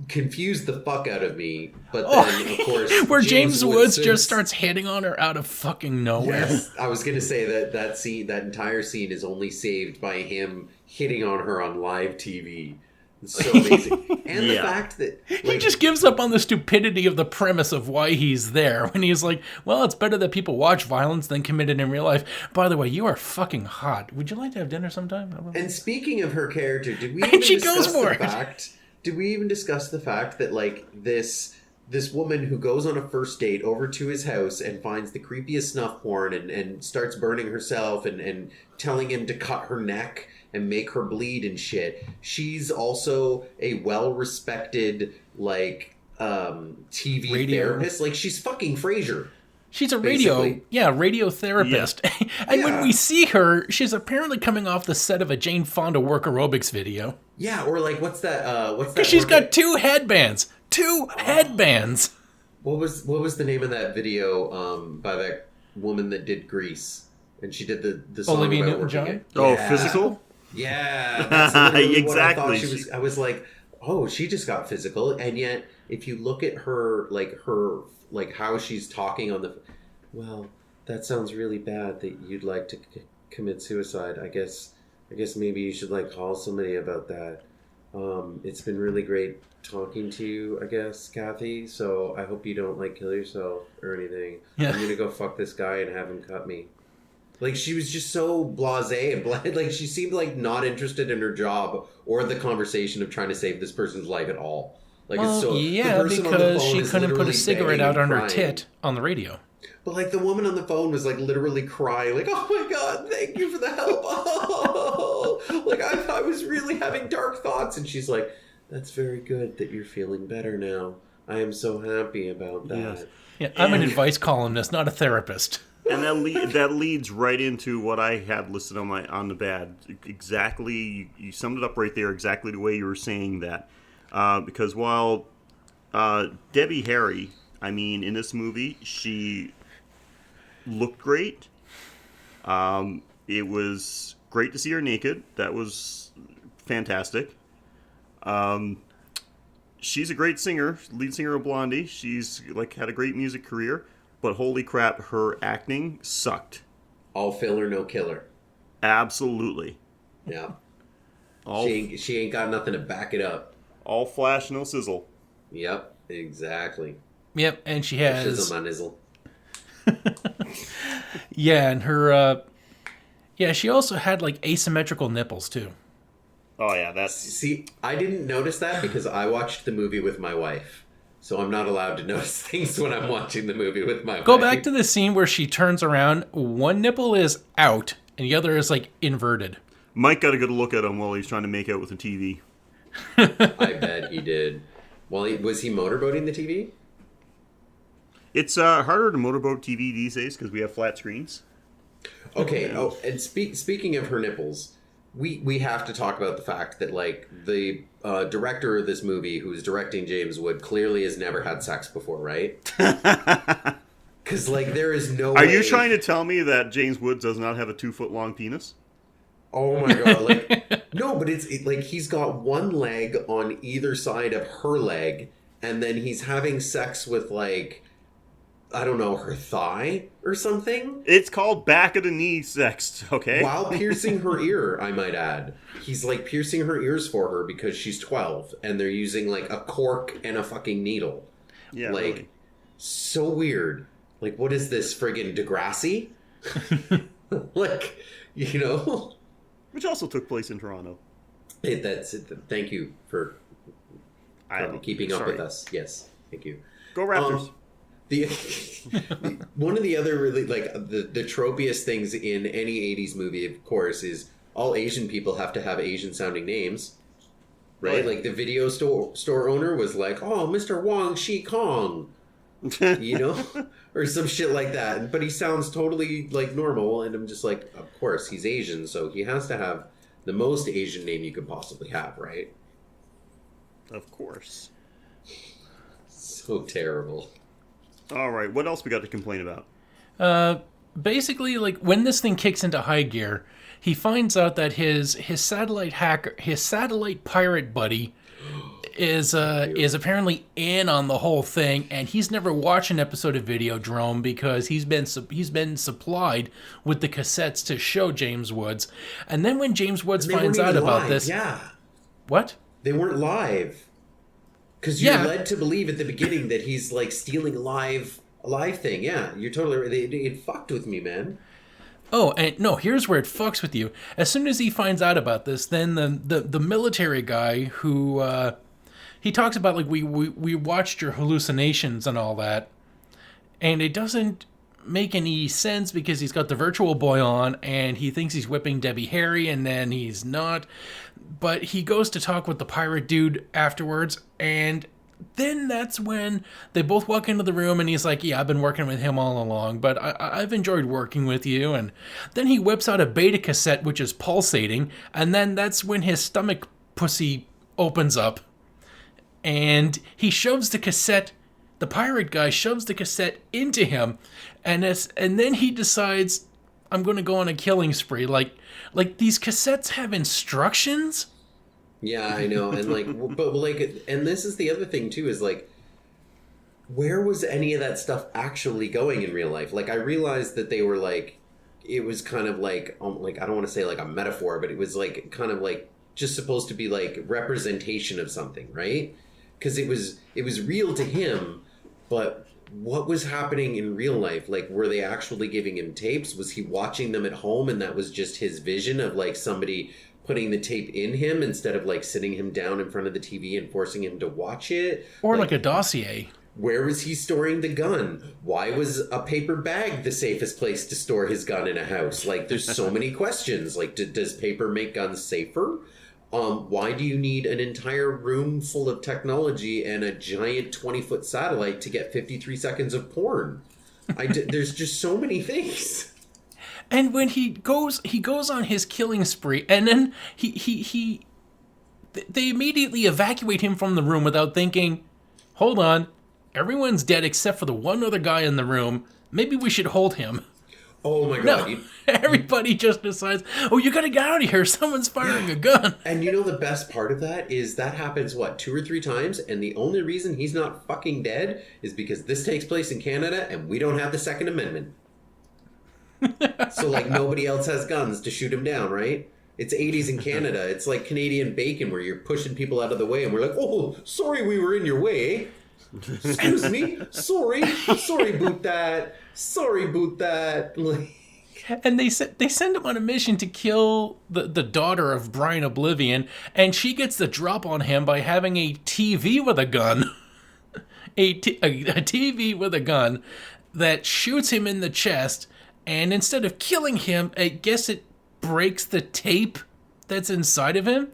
confused the fuck out of me. But then, of course, where James Woods just starts hitting on her out of fucking nowhere. Yes, I was gonna say that scene, that entire scene, is only saved by him hitting on her on live TV. It's so amazing, and the fact that he just gives up on the stupidity of the premise of why he's there. When he's like, "Well, it's better that people watch violence than commit it in real life." By the way, you are fucking hot. Would you like to have dinner sometime? And speaking of her character, did we even discuss the fact? Did we even discuss the fact that like this woman who goes on a first date over to his house and finds the creepiest snuff porn and starts burning herself and telling him to cut her neck and make her bleed and shit, she's also a well-respected like TV therapist. Like, she's fucking Frasier. She's a radio therapist. Yeah. And when we see her, she's apparently coming off the set of a Jane Fonda work aerobics video. Yeah, or like, what's that? Because she's got two headbands. Headbands. What was the name of that video by that woman that did Grease? And she did the song Olivia about Newton-John? working it. Oh, Physical? Yeah, that's literally exactly. What I thought I was like, oh, she just got physical. And yet, if you look at her how she's talking on the, well, that sounds really bad that you'd like to commit suicide. I guess maybe you should like call somebody about that. It's been really great talking to you, I guess, Kathy. So I hope you don't like kill yourself or anything. Yeah. I'm gonna go fuck this guy and have him cut me. Like, she was just so blasé and like she seemed like not interested in her job or the conversation of trying to save this person's life at all. Like, well, it's so, yeah, because she couldn't put a cigarette out on her tit on the radio. But like, the woman on the phone was like literally crying, like, "Oh my god, thank you for the help." Oh, like I was really having dark thoughts, and she's like, "That's very good that you're feeling better now. I am so happy about that." Yes. Yeah, I'm an advice columnist, not a therapist. And that leads right into what I had listed on the bad. Exactly, you summed it up right there. Exactly the way you were saying that. Because while Debbie Harry, I mean, in this movie, she looked great. It was great to see her naked. That was fantastic. She's a great singer, lead singer of Blondie. She's like had a great music career. But holy crap, her acting sucked. All filler, no killer. Absolutely. Yeah. She ain't got nothing to back it up. All flash, no sizzle. Yep, exactly. Yep, and she has... Shizzle my nizzle. Yeah, and her... she also had, like, asymmetrical nipples, too. Oh, yeah, that's... See, I didn't notice that because I watched the movie with my wife. So I'm not allowed to notice things when I'm watching the movie with my wife. Go back to the scene where she turns around. One nipple is out, and the other is, like, inverted. Mike got a good look at him while he was trying to make out with the TV. I bet he did. Well, was he motorboating the TV? It's harder to motorboat TV these days because we have flat screens. Okay. Oh, and speaking of her nipples, we have to talk about the fact that, like, the director of this movie, who's directing James Wood, clearly has never had sex before, right? Because, like, there is no way... Are you trying to tell me that James Wood does not have a 2-foot-long penis? Oh my god, like, no, but it's like he's got one leg on either side of her leg, and then he's having sex with, like, I don't know, her thigh or something? It's called back of the knee sex, okay? While piercing her ear, I might add. He's, like, piercing her ears for her because she's 12, and they're using, like, a cork and a fucking needle. Yeah, like, really. So weird. Like, what is this, friggin' Degrassi? Like, you know? Which also took place in Toronto. That's it. Thank you for keeping up with us. Yes, thank you. Go Raptors. One of the other really, like, the tropiest things in any 80s movie, of course, is all Asian people have to have Asian sounding names. Right? Like, the video store owner was like, "Oh, Mr. Wong Shi Kong." You know? Or some shit like that. But he sounds totally, like, normal, and I'm just like, of course, he's Asian, so he has to have the most Asian name you could possibly have, right? Of course. So terrible. All right, what else we got to complain about? basically, like, when this thing kicks into high gear, he finds out that his satellite pirate buddy is apparently in on the whole thing, and he's never watched an episode of Videodrome because he's been supplied with the cassettes to show James Woods. And then when James Woods finds out about this, what? They weren't live. Because you're led to believe at the beginning that he's like stealing a live thing. Yeah, you're totally. It fucked with me, man. Oh, and no, here's where it fucks with you. As soon as he finds out about this, then the military guy who he talks about, like, we watched your hallucinations and all that, and it doesn't make any sense because he's got the Virtual Boy on and he thinks he's whipping Debbie Harry, and then he's not. But he goes to talk with the pirate dude afterwards, and then that's when they both walk into the room, and he's like, yeah, I've been working with him all along, but I've enjoyed working with you. And then he whips out a beta cassette, which is pulsating, and then that's when his stomach pussy opens up, and he shoves the cassette, the pirate guy shoves the cassette into him, and then he decides, I'm going to go on a killing spree. Like these cassettes have instructions. Yeah, I know. And like, but like, and this is the other thing too, is like, where was any of that stuff actually going in real life? Like, I realized that they were like, it was kind of like I don't want to say like a metaphor, but it was like kind of like just supposed to be like representation of something, right? Because it was real to him, but what was happening in real life? Like, were they actually giving him tapes? Was he watching them at home, and that was just his vision of like somebody putting the tape in him instead of like sitting him down in front of the TV and forcing him to watch it? Or like a dossier. Where was he storing the gun? Why was a paper bag the safest place to store his gun in a house? Like, there's so many questions. Like, does paper make guns safer? Why do you need an entire room full of technology and a giant 20-foot satellite to get 53 seconds of porn? There's just so many things. And when he goes on his killing spree, and then they immediately evacuate him from the room without thinking, hold on, everyone's dead except for the one other guy in the room. Maybe we should hold him. Oh my No, god. everybody just decides, oh, you gotta get out of here. Someone's firing a gun. And you know the best part of that is that happens, 2 or 3 times, and the only reason he's not fucking dead is because this takes place in Canada and we don't have the Second Amendment. So, like, nobody else has guns to shoot him down, right? It's 80s in Canada. It's like Canadian bacon where you're pushing people out of the way and we're like, oh, sorry we were in your way. Excuse me. Sorry boot that. Like... And they send him on a mission to kill the daughter of Brian Oblivion, and she gets the drop on him by having a TV with a gun. a TV with a gun that shoots him in the chest, and instead of killing him, I guess it breaks the tape that's inside of him.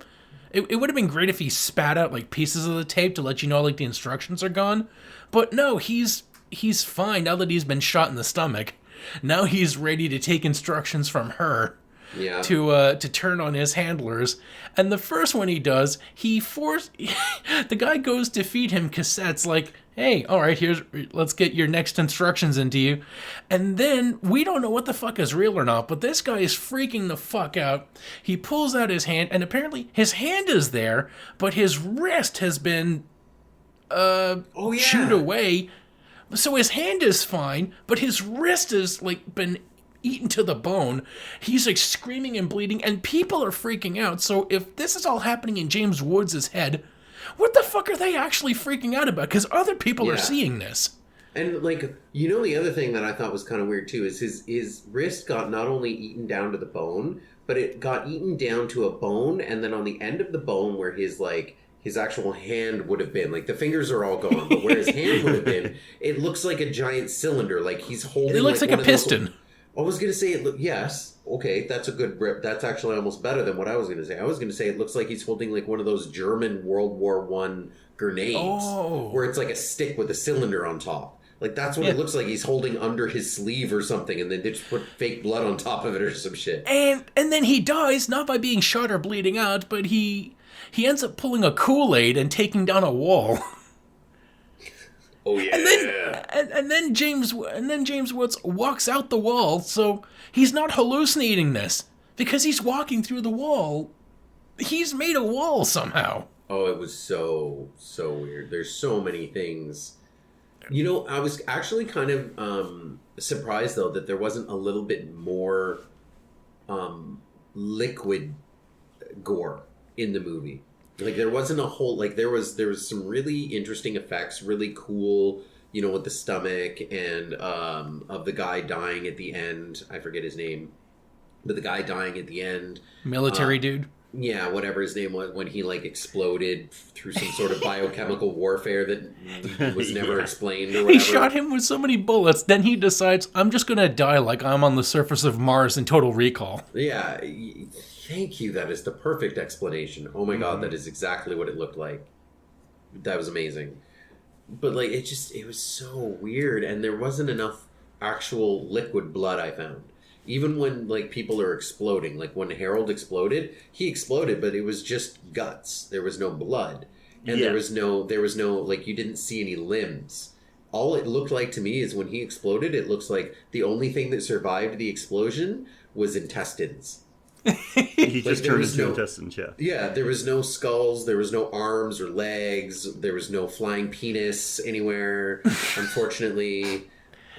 It would have been great if he spat out like pieces of the tape to let you know like the instructions are gone. But no, he's fine now that he's been shot in the stomach. Now he's ready to take instructions from her. Yeah. To turn on his handlers. And the first one he does, the guy goes to feed him cassettes like, hey, all right, let's get your next instructions into you. And then we don't know what the fuck is real or not, but this guy is freaking the fuck out. He pulls out his hand, and apparently his hand is there, but his wrist has been chewed away. So his hand is fine, but his wrist has like been eaten to the bone. He's like screaming and bleeding, and people are freaking out. So if this is all happening in James Woods' head, what the fuck are they actually freaking out about? Because other people are seeing this. And like, you know, the other thing that I thought was kind of weird too is his wrist got not only eaten down to the bone, but it got eaten down to a bone, and then on the end of the bone where his actual hand would have been, like the fingers are all gone, but where his hand would have been, it looks like a giant cylinder, like he's holding. It looks like a piston. I was going to say, yes, okay, that's a good rip. That's actually almost better than what I was going to say. I was going to say it looks like he's holding like one of those German World War I grenades, where it's like a stick with a cylinder on top. Like, that's what it looks like he's holding under his sleeve or something, and then they just put fake blood on top of it or some shit. And then he dies, not by being shot or bleeding out, but he ends up pulling a Kool-Aid and taking down a wall. Oh yeah. And then James Woods walks out the wall, so he's not hallucinating this because he's walking through the wall. He's made a wall somehow. Oh, it was so weird. There's so many things. You know, I was actually kind of surprised though that there wasn't a little bit more liquid gore in the movie. Like there wasn't a whole, like there was some really interesting effects, really cool, you know, with the stomach and of the guy dying at the end. I forget his name, but the guy dying at the end, Military dude. yeah, whatever his name was, when he like exploded through some sort of biochemical warfare that was never explained or whatever. He shot him with so many bullets, then he decides, I'm just gonna die like I'm on the surface of Mars in Total Recall. Yeah, thank you. That is the perfect explanation. Oh my god, that is exactly what it looked like. That was amazing. But like, it was so weird, and there wasn't enough actual liquid blood, I found. Even when like people are exploding, like when Harold exploded, he exploded, but it was just guts. There was no blood, and there was no like, you didn't see any limbs. All it looked like to me is when he exploded, it looks like the only thing that survived the explosion was intestines. He just turned into intestines, yeah. Yeah, there was no skulls, there was no arms or legs, there was no flying penis anywhere, unfortunately,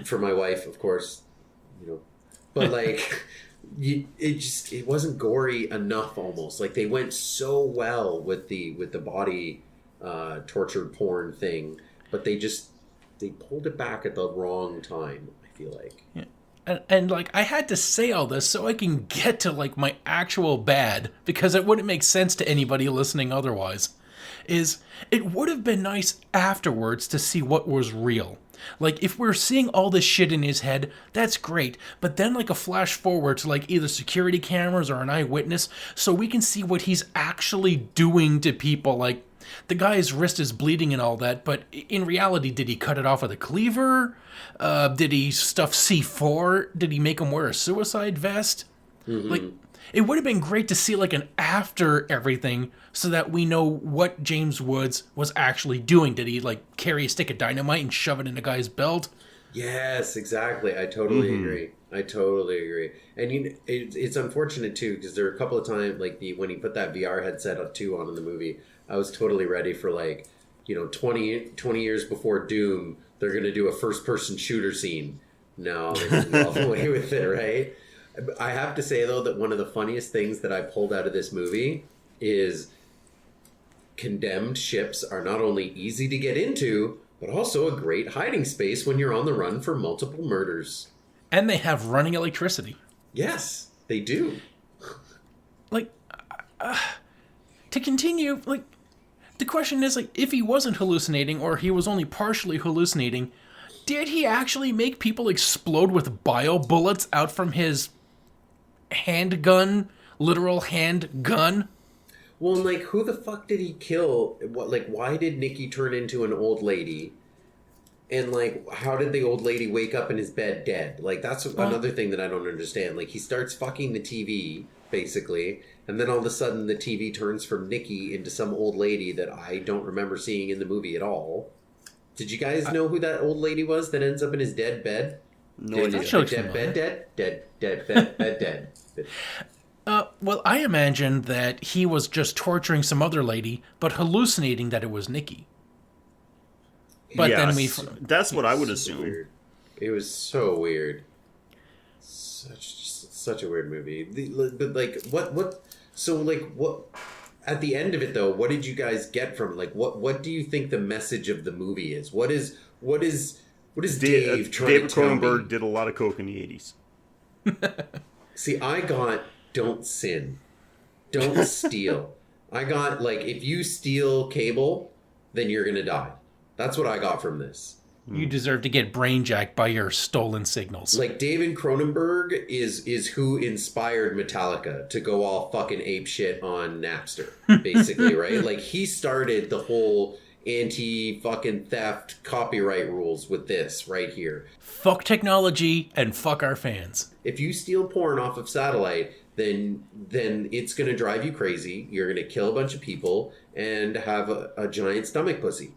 for my wife, of course, you know. But like, it wasn't gory enough almost. Like they went so well with the body tortured porn thing, but they pulled it back at the wrong time, I feel like. Yeah. And like, I had to say all this so I can get to like my actual bad, because it wouldn't make sense to anybody listening otherwise. It would have been nice afterwards to see what was real. Like, if we're seeing all this shit in his head, that's great. But then, like, a flash forward to, like, either security cameras or an eyewitness so we can see what he's actually doing to people. Like, the guy's wrist is bleeding and all that, but in reality, did he cut it off with a cleaver? Did he stuff C4? Did he make him wear a suicide vest? Mm-hmm. Like, it would have been great to see, like, an after everything so that we know what James Woods was actually doing. Did he, like, carry a stick of dynamite and shove it in a guy's belt? Yes, exactly. I totally agree. I totally agree. And you know, it's unfortunate, too, because there were a couple of times, like, when he put that VR headset on in the movie, I was totally ready for, like, you know, 20 years before Doom, they're going to do a first-person shooter scene. No, they didn't go all the way with it, right? I have to say, though, that one of the funniest things that I pulled out of this movie is condemned ships are not only easy to get into, but also a great hiding space when you're on the run for multiple murders. And they have running electricity. Yes, they do. Like, to continue, like, the question is, like, if he wasn't hallucinating or he was only partially hallucinating, did he actually make people explode with bio bullets out from his handgun, literal handgun? Well, like, who the fuck did he kill? What, like, why did Nikki turn into an old lady? And, like, how did the old lady wake up in his bed dead? Like, that's another thing that I don't understand. Like, he starts fucking the TV, basically, and then all of a sudden the TV turns from Nikki into some old lady that I don't remember seeing in the movie at all. Did you guys know who that old lady was that ends up in his dead bed? No idea. Dead. Well, I imagine that he was just torturing some other lady, but hallucinating that it was Nikki. But yes, then that's what I would assume. Weird. It was so weird. Such a weird movie. But like, what? So like, what? At the end of it, though, what did you guys get from it? Like, what do you think the message of the movie is? What is Dave trying David to tell Cronenberg me? did a lot of coke in the 80s. See, I got don't sin, don't steal. I got, like, if you steal cable, then you're gonna die. That's what I got from this. you deserve to get brainjacked by your stolen signals. Like, David Cronenberg is who inspired Metallica to go all fucking ape shit on Napster, basically, right? Like, he started the whole anti-fucking theft copyright rules with this right here. Fuck technology and fuck our fans. If you steal porn off of satellite, then it's going to drive you crazy. You're going to kill a bunch of people and have a giant stomach pussy.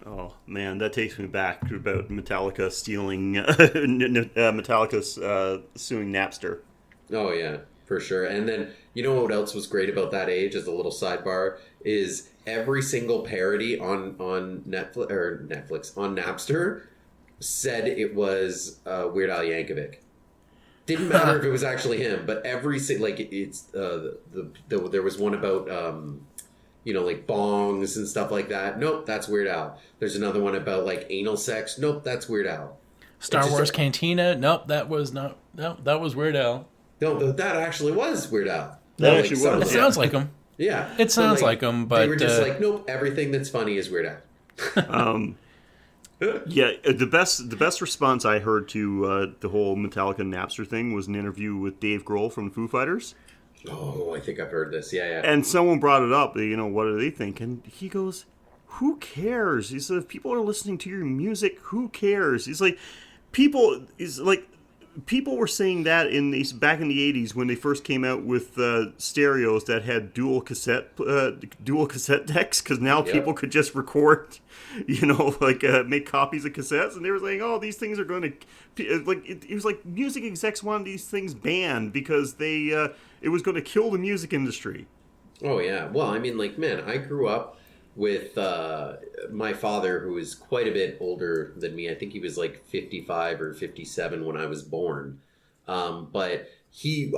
Oh man, that takes me back to about Metallica stealing, Metallica's suing Napster. Oh yeah, for sure. And then you know what else was great about that age? As a little sidebar, is every single parody on Netflix on Napster said it was Weird Al Yankovic. Didn't matter if it was actually him, but there was one about like bongs and stuff like that. Nope, that's Weird Al. There's another one about like anal sex. Nope, that's Weird Al. Star Wars Cantina. Nope, that was not. No, that was Weird Al. No, that actually was Weird Al. That actually was. It sounds like him. Yeah, it sounds like him, but they were just like, nope, everything that's funny is Weird Al. Yeah, the best response I heard to the whole Metallica Napster thing was an interview with Dave Grohl from the Foo Fighters. Oh, I think I've heard this. Yeah. And someone brought it up. What do they think? And he goes, "Who cares?" He said, "If people are listening to your music, who cares?" He's like, people were saying that back in the 80s when they first came out with stereos that had dual cassette decks, because now people could just record, make copies of cassettes, and they were saying, oh, these things are going to, it was like music execs wanted these things banned because it was going to kill the music industry. Oh yeah, well, I mean, man, I grew up with my father, who is quite a bit older than me. I think he was like 55 or 57 when I was born. But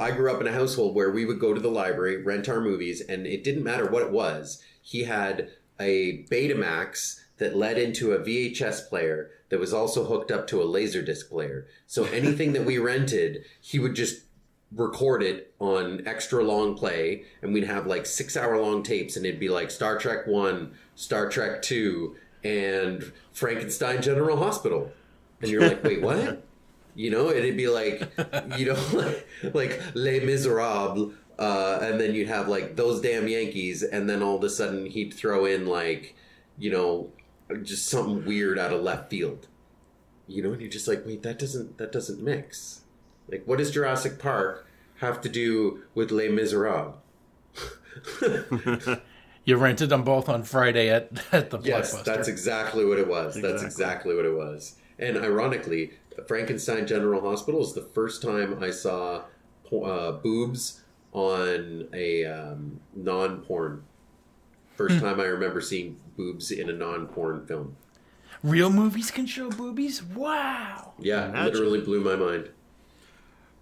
I grew up in a household where we would go to the library, rent our movies, and it didn't matter what it was. He had a Betamax that led into a VHS player that was also hooked up to a Laserdisc player. So anything that we rented, he would just record it on extra long play, and we'd have like 6-hour long tapes, and it'd be like Star Trek 1, Star Trek 2, and Frankenstein General Hospital. And you're like, wait, what? It'd be like, like Les Miserables, and then you'd have like Those Damn Yankees, and then all of a sudden he'd throw in like, just something weird out of left field. And you're just like, wait, that doesn't mix. Like, what does Jurassic Park have to do with Les Miserables? You rented them both on Friday at the Blockbuster. Yes, that's exactly what it was. That's exactly what it was. And ironically, Frankenstein General Hospital is the first time I saw boobs on a non-porn. First time I remember seeing boobs in a non-porn film. Real movies can show boobies? Wow! Yeah, literally blew my mind.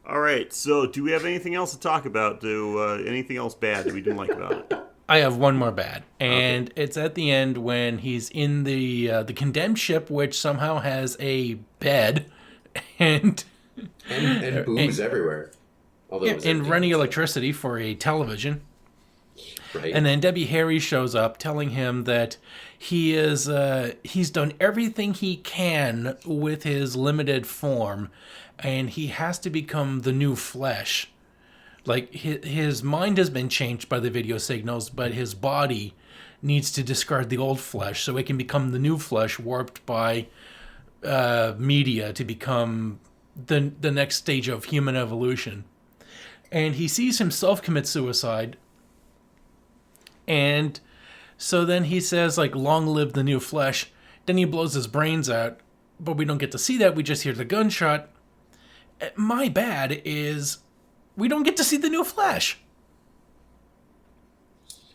All right, so do we have anything else to talk about? Anything else bad that we didn't like about it? I have one more bad, and it's at the end when he's in the condemned ship, which somehow has a bed, and boobs everywhere. And running electricity for a television. Right. And then Debbie Harry shows up, telling him that he's done everything he can with his limited form, and he has to become the new flesh. Like, his mind has been changed by the video signals, but his body needs to discard the old flesh so it can become the new flesh warped by media to become the next stage of human evolution. And he sees himself commit suicide. And so then he says, like, long live the new flesh. Then he blows his brains out, but we don't get to see that. We just hear the gunshot. My bad is we don't get to see the new flesh.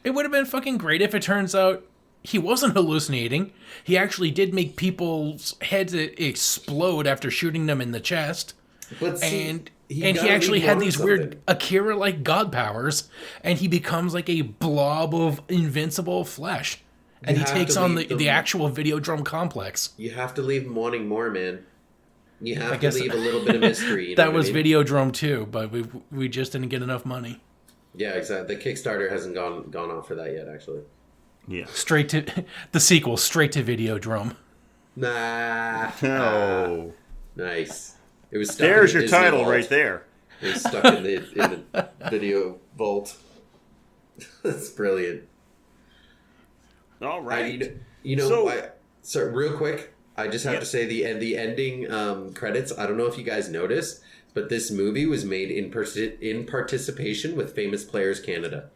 It would have been fucking great if it turns out he wasn't hallucinating. He actually did make people's heads explode after shooting them in the chest. But see, and he actually had these weird Akira-like god powers, and he becomes like a blob of invincible flesh. And he takes on the actual Videodrome complex. You have to leave them wanting more, man. You have to leave a little bit of mystery. That was Videodrome too, but we just didn't get enough money. Yeah, exactly. The Kickstarter hasn't gone off for that yet, actually. Yeah. Straight to the sequel, straight to Videodrome. Nah. Oh. Nice. It was stuck There's in the your Disney title vault. right there. It was stuck in the video vault. That's brilliant. All right. So real quick, I just have to say the ending credits. I don't know if you guys noticed, but this movie was made in participation with Famous Players Canada.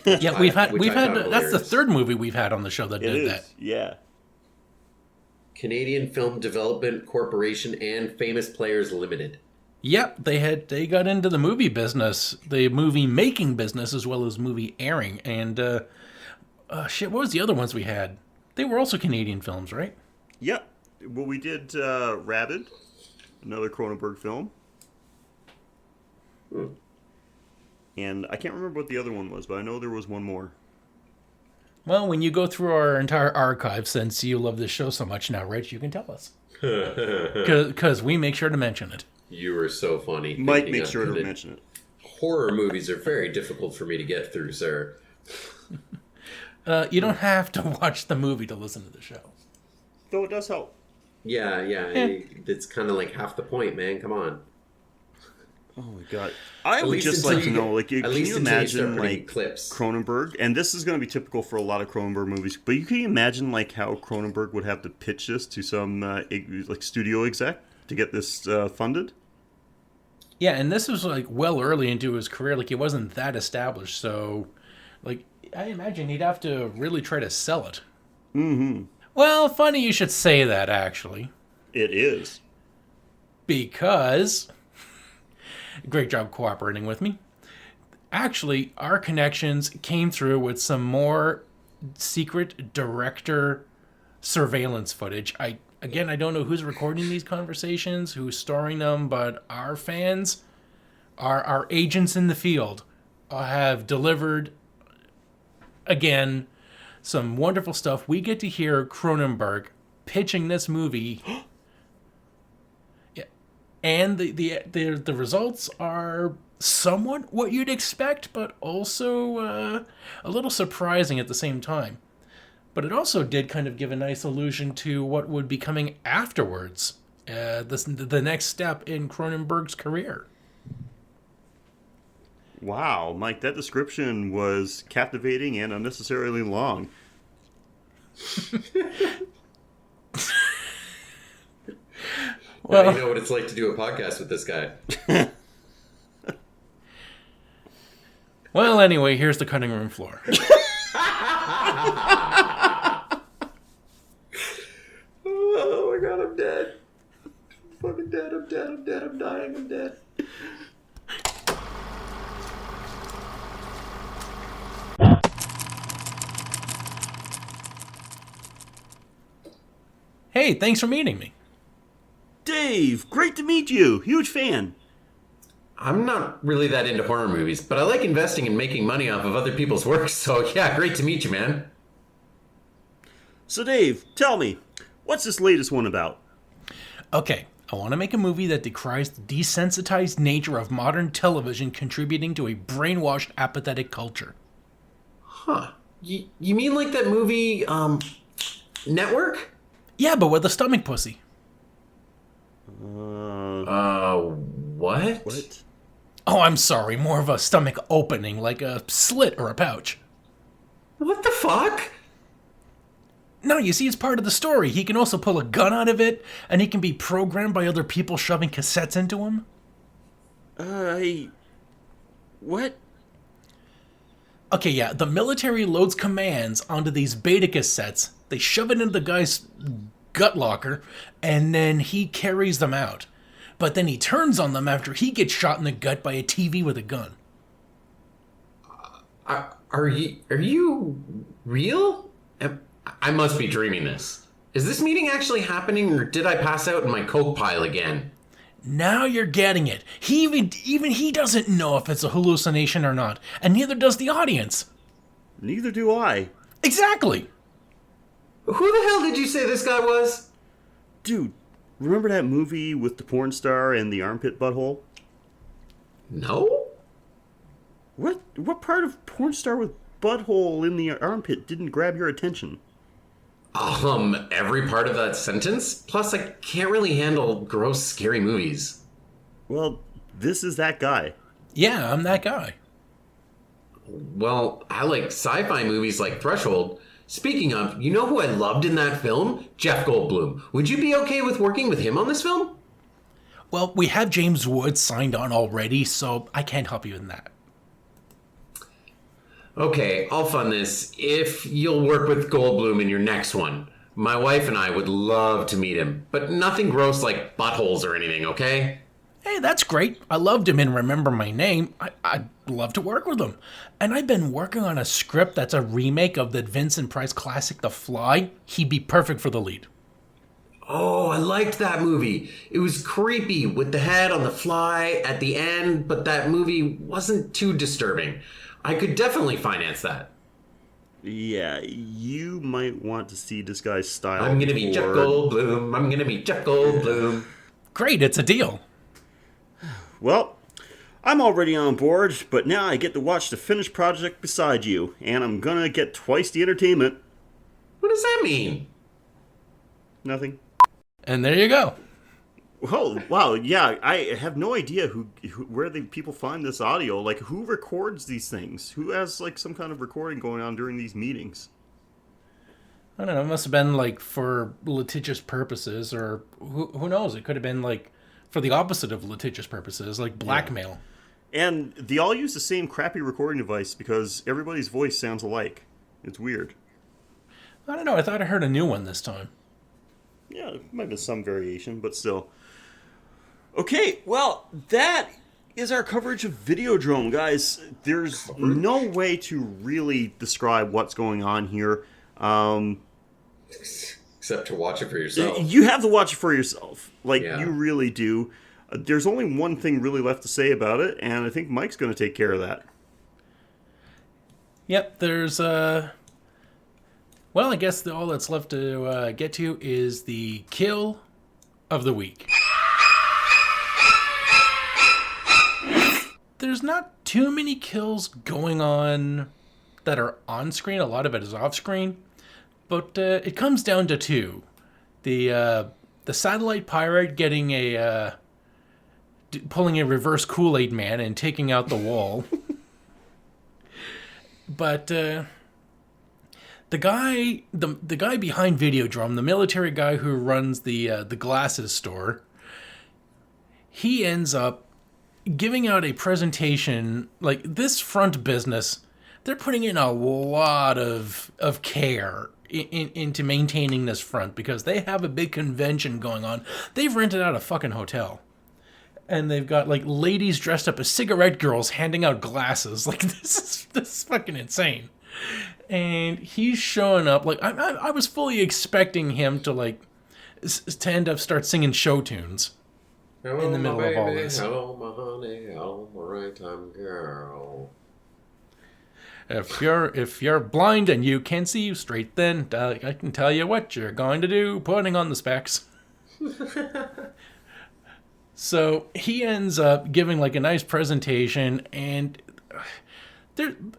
Yeah, we've had that's the third movie we've had on the show that did that. Yeah. Canadian Film Development Corporation and Famous Players Limited. Yep, they got into the movie business, the movie making business, as well as movie airing. And what was the other ones we had? They were also Canadian films, right? Yep. Well, we did Rabid, another Cronenberg film. And I can't remember what the other one was, but I know there was one more. Well, when you go through our entire archive, since you love this show so much now, Rich, you can tell us. Because we make sure to mention it. You were so funny. Mike makes sure to mention it. Horror movies are very difficult for me to get through, sir. You don't have to watch the movie to listen to the show. Though it does help. Yeah. It's kind of like half the point, man. Come on. Oh my god! I would just like to know, like, can you imagine, like, clips. Cronenberg? And this is going to be typical for a lot of Cronenberg movies. But you can imagine, like, how Cronenberg would have to pitch this to some like studio exec to get this funded. Yeah, and this was like well early into his career. Like, he wasn't that established, so like I imagine he'd have to really try to sell it. Mm-hmm. Well, funny you should say that, actually. It is. Because great job cooperating with me. Actually, our connections came through with some more secret director surveillance footage. I don't know who's recording these conversations, who's storing them, but our fans, our agents in the field, have delivered, again, some wonderful stuff. We get to hear Cronenberg pitching this movie. And the results are somewhat what you'd expect, but also a little surprising at the same time. But it also did kind of give a nice allusion to what would be coming afterwards, the next step in Cronenberg's career. Wow, Mike, that description was captivating and unnecessarily long. Well, you know what it's like to do a podcast with this guy. Well, anyway, here's the cutting room floor. Oh my god, I'm dead. I'm fucking dead, I'm dead, I'm dying, I'm dead. Hey, thanks for meeting me. Dave, great to meet you. Huge fan. I'm not really that into horror movies, but I like investing and making money off of other people's work, so yeah, great to meet you, man. So Dave, tell me, what's this latest one about? Okay, I want to make a movie that decries the desensitized nature of modern television contributing to a brainwashed, apathetic culture. Huh. You mean like that movie, Network? Yeah, but with a stomach pussy. What? What? Oh, I'm sorry, more of a stomach opening, like a slit or a pouch. What the fuck? No, you see, it's part of the story. He can also pull a gun out of it, and he can be programmed by other people shoving cassettes into him. What? Okay, yeah, the military loads commands onto these beta cassettes. They shove it into the guy's gut locker, and then he carries them out. But then he turns on them after he gets shot in the gut by a TV with a gun. Are you real? I must be dreaming this. Is this meeting actually happening, or did I pass out in my coke pile again? Now you're getting it. Even he doesn't know if it's a hallucination or not, and neither does the audience. Neither do I. Exactly. Who the hell did you say this guy was? Dude, remember that movie with the porn star and the armpit butthole? No? What part of porn star with butthole in the armpit didn't grab your attention? Every part of that sentence? Plus, I can't really handle gross, scary movies. Well, this is that guy. Yeah, I'm that guy. Well, I like sci-fi movies like Threshold. Speaking of, you know who I loved in that film? Jeff Goldblum. Would you be okay with working with him on this film? Well, we have James Woods signed on already, so I can't help you in that. Okay, I'll fund this if you'll work with Goldblum in your next one. My wife and I would love to meet him, but nothing gross like buttholes or anything, okay? Hey, that's great. I loved him and Remember My Name. I'd love to work with him. And I've been working on a script that's a remake of the Vincent Price classic The Fly. He'd be perfect for the lead. Oh, I liked that movie. It was creepy with the head on the fly at the end, but that movie wasn't too disturbing. I could definitely finance that. Yeah, you might want to see this guy's style. I'm gonna be Jeff Goldblum. I'm gonna be Jeff Goldblum. Great, it's a deal. Well, I'm already on board, but now I get to watch the finished project beside you, and I'm gonna get twice the entertainment. What does that mean? Nothing. And there you go. Oh, wow, yeah, I have no idea where the people find this audio. Like, who records these things? Who has, like, some kind of recording going on during these meetings? I don't know, it must have been, like, for litigious purposes, or who knows? It could have been, like, for the opposite of litigious purposes, like blackmail. Yeah. And they all use the same crappy recording device because everybody's voice sounds alike. It's weird. I don't know, I thought I heard a new one this time. Yeah, there might have been some variation, but still. Okay, well, that is our coverage of Videodrome, guys. There's no way to really describe what's going on here. Except to watch it for yourself. You have to watch it for yourself. Like, Yeah. you really do. There's only one thing really left to say about it, and I think Mike's going to take care of that. Yep, there's, well, I guess all that's left to get to is the kill of the week. There's not too many kills going on that are on screen. A lot of it is off screen. But it comes down to two. The satellite pirate getting pulling a reverse Kool-Aid man and taking out the wall. But the guy behind Videodrome, the military guy who runs the glasses store, he ends up giving out a presentation. Like, this front business, they're putting in a lot of care into maintaining this front because they have a big convention going on. They've rented out a fucking hotel. And they've got, like, ladies dressed up as cigarette girls handing out glasses. Like, this is fucking insane. And he's showing up. Like, I was fully expecting him to, like, to end up start singing show tunes. Hello, in the middle of all baby. this. Hello, my honey. Hello, my right-time girl. If you're blind and you can't see straight, then I can tell you what you're going to do, putting on the specs. So he ends up giving, like, a nice presentation, and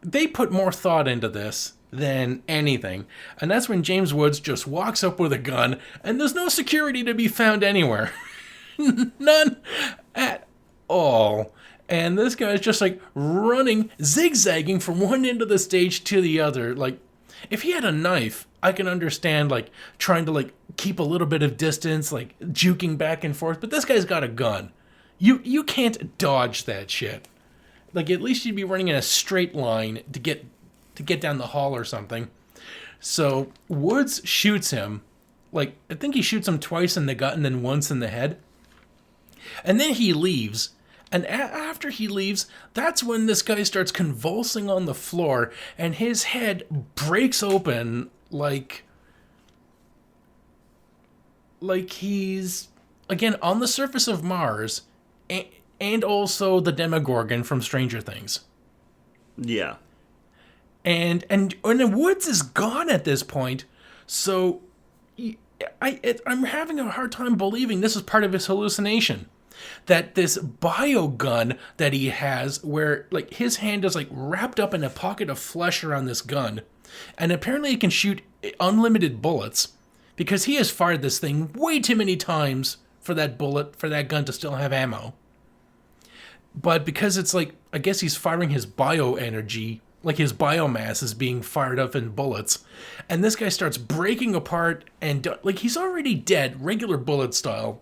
they put more thought into this than anything. And that's when James Woods just walks up with a gun, and there's no security to be found anywhere. None at all. And this guy's just, like, running, zigzagging from one end of the stage to the other. Like, if he had a knife, I can understand, like, trying to, like, keep a little bit of distance, like, juking back and forth. But this guy's got a gun. You can't dodge that shit. Like, at least you'd be running in a straight line to get down the hall or something. So Woods shoots him. Like, I think he shoots him twice in the gut and then once in the head. And then he leaves. And after he leaves, that's when this guy starts convulsing on the floor, and his head breaks open like he's, again, on the surface of Mars, and also the Demogorgon from Stranger Things. Yeah. And Woods is gone at this point, so I'm having a hard time believing this is part of his hallucination. That this bio gun that he has, where, like, his hand is, like, wrapped up in a pocket of flesh around this gun, and apparently it can shoot unlimited bullets, because he has fired this thing way too many times for that gun to still have ammo. But because it's, like, I guess he's firing his bio energy, like his biomass is being fired up in bullets, and this guy starts breaking apart, and, like, he's already dead, regular bullet style.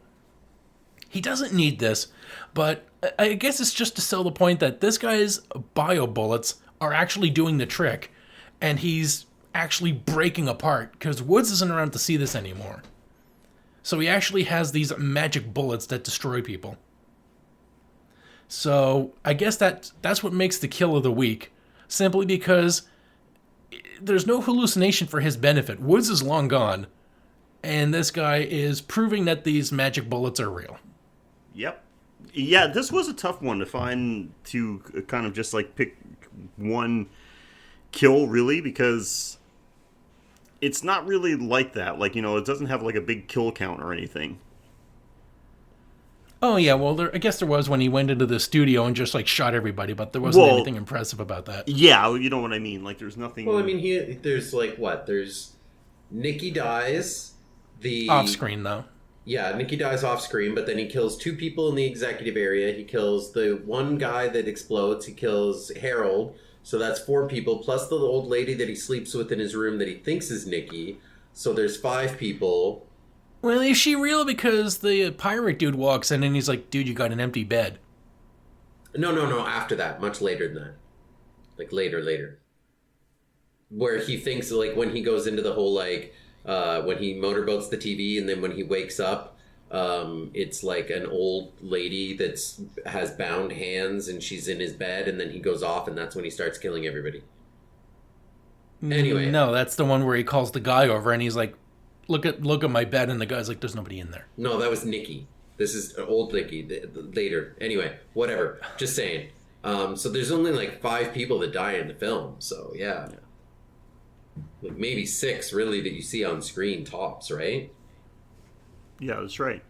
He doesn't need this, but I guess it's just to sell the point that this guy's bio bullets are actually doing the trick, and he's actually breaking apart, because Woods isn't around to see this anymore. So he actually has these magic bullets that destroy people. So I guess that's what makes the kill of the week, simply because there's no hallucination for his benefit. Woods is long gone, and this guy is proving that these magic bullets are real. Yep. Yeah, this was a tough one to find, to kind of just like pick one kill, really, because it's not really like that. Like, it doesn't have like a big kill count or anything. Oh, yeah, well, I guess there was when he went into the studio and just, like, shot everybody, but there wasn't anything impressive about that. Yeah, you know what I mean. Like, there's nothing... Well, I mean, there's, like, what? There's... Nikki dies, Off-screen, though. Yeah, Nikki dies off-screen, but then he kills 2 people in the executive area. He kills the one guy that explodes. He kills Harold, so that's 4 people, plus the old lady that he sleeps with in his room that he thinks is Nikki. So there's 5 people... Well, is she real? Because the pirate dude walks in and he's like, dude, you got an empty bed. No, after that. Much later than that. Like, later. Where he thinks, like, when he goes into the whole, like, when he motorboats the TV and then when he wakes up, it's like an old lady has bound hands and she's in his bed and then he goes off and that's when he starts killing everybody. Anyway. No, that's the one where he calls the guy over and he's like, Look at my bed, and the guy's like, there's nobody in there. No, that was Nikki. This is old Nikki, later. Anyway, whatever. Just saying. So there's only like 5 people that die in the film, so yeah. Like maybe 6, really, that you see on screen tops, right? Yeah, that's right.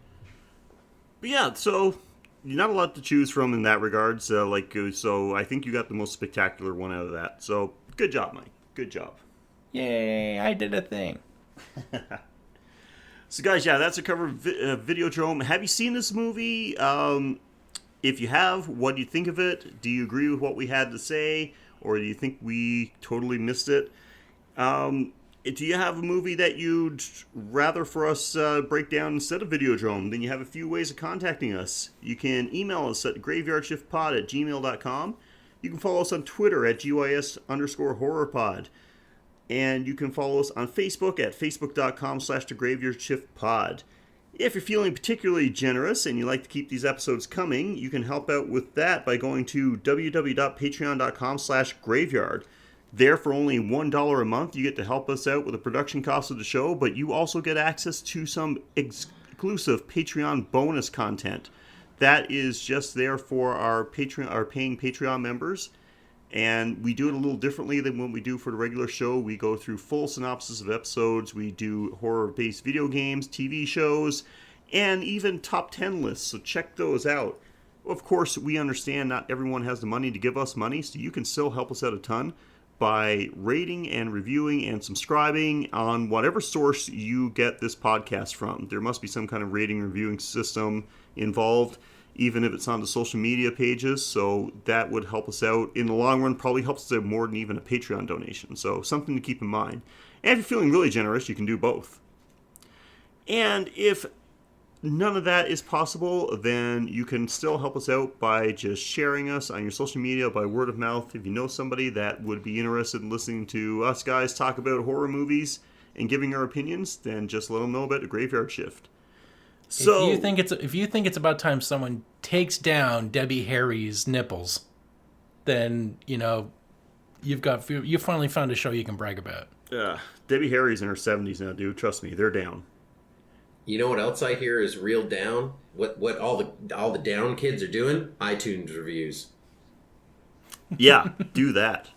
But yeah, so not a lot to choose from in that regard. So I think you got the most spectacular one out of that. So good job, Mike. Good job. Yay, I did a thing. So guys, yeah, that's a cover of Videodrome. Have you seen this movie? If you have, what do you think of it? Do you agree with what we had to say? Or do you think we totally missed it? Do you have a movie that you'd rather for us break down instead of Videodrome? Then you have a few ways of contacting us. You can email us at graveyardshiftpod@gmail.com. You can follow us on Twitter at GYS_horrorpod. And you can follow us on Facebook at facebook.com/thegraveyardshiftpod. If you're feeling particularly generous and you like to keep these episodes coming, you can help out with that by going to www.patreon.com/graveyard. There, for only $1 a month, you get to help us out with the production costs of the show, but you also get access to some exclusive Patreon bonus content. That is just there for our paying Patreon members. And we do it a little differently than what we do for the regular show. We go through full synopsis of episodes. We do horror-based video games, TV shows, and even top 10 lists. So check those out. Of course, we understand not everyone has the money to give us money, so you can still help us out a ton by rating and reviewing and subscribing on whatever source you get this podcast from. There must be some kind of rating and reviewing system involved, even if it's on the social media pages, so that would help us out. In the long run, probably helps us out more than even a Patreon donation, so something to keep in mind. And if you're feeling really generous, you can do both. And if none of that is possible, then you can still help us out by just sharing us on your social media, by word of mouth. If you know somebody that would be interested in listening to us guys talk about horror movies and giving our opinions, then just let them know about the Graveyard Shift. So, if you think it's about time someone takes down Debbie Harry's nipples, then you finally found a show you can brag about. Debbie Harry's in her 70s now, dude. Trust me, they're down. You know what else I hear is real down? What all the down kids are doing? iTunes reviews. Yeah, do that.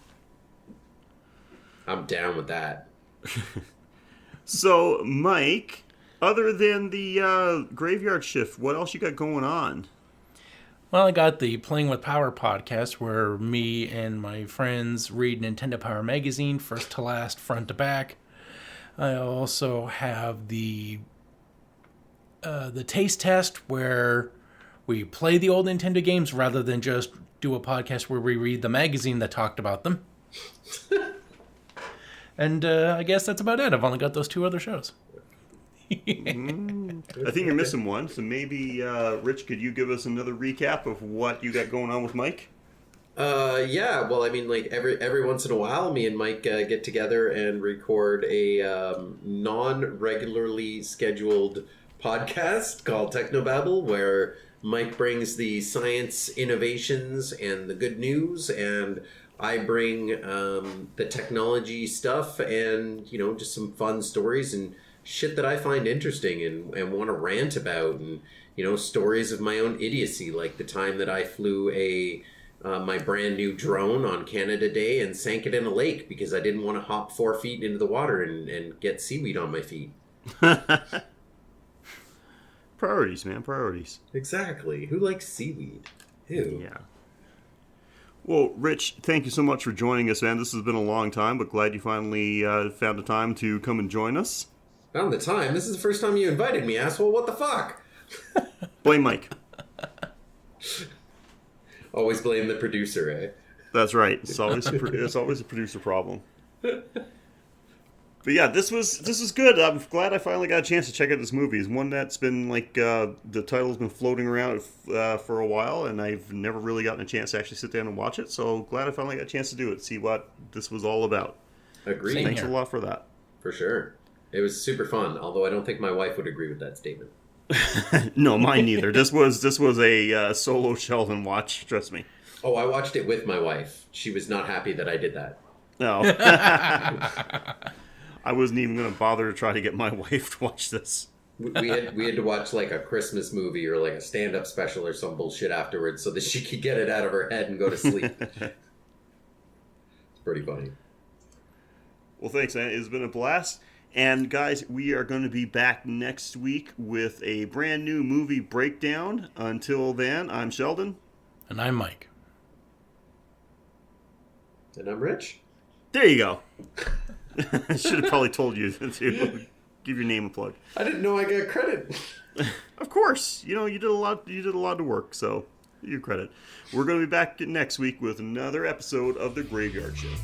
I'm down with that. So, Mike, other than the Graveyard Shift, what else you got going on? Well, I got the Playing with Power podcast where me and my friends read Nintendo Power Magazine, first to last, front to back. I also have the taste test where we play the old Nintendo games rather than just do a podcast where we read the magazine that talked about them. And I guess that's about it. I've only got those 2 other shows. I think you're missing one, so maybe, Rich, could you give us another recap of what you got going on with Mike? Yeah. Well, I mean, like every once in a while, me and Mike get together and record a non-regularly scheduled podcast called Technobabble, where Mike brings the science innovations and the good news, and I bring the technology stuff and, you know, just some fun stories and shit that I find interesting and want to rant about, and, you know, stories of my own idiocy, like the time that I flew my brand new drone on Canada Day and sank it in a lake because I didn't want to hop 4 feet into the water and get seaweed on my feet. Priorities, man, priorities. Exactly. Who likes seaweed? Ew. Yeah. Well, Rich, thank you so much for joining us, man. This has been a long time, but glad you finally found the time to come and join us. Found the time? This is the first time you invited me, asshole. What the fuck? Blame Mike. Always blame the producer, eh? That's right. It's always a producer problem. But yeah, this was good. I'm glad I finally got a chance to check out this movie. It's one that's been like the title's been floating around for a while, and I've never really gotten a chance to actually sit down and watch it. So glad I finally got a chance to do it, see what this was all about. Agreed. Thanks a lot for that. For sure. It was super fun, although I don't think my wife would agree with that statement. No, mine neither. This was a solo Sheldon watch. Trust me. Oh, I watched it with my wife. She was not happy that I did that. No. I wasn't even going to bother to try to get my wife to watch this. We had to watch like a Christmas movie or like a stand-up special or some bullshit afterwards so that she could get it out of her head and go to sleep. It's pretty funny. Well, thanks, man. It's been a blast. And guys, we are going to be back next week with a brand new movie breakdown. Until then, I'm Sheldon. And I'm Mike. And I'm Rich. There you go. I should have probably told you to give your name a plug. I didn't know I got credit. Of course. You know, you did a lot of work, so you credit. We're going to be back next week with another episode of The Graveyard Shift.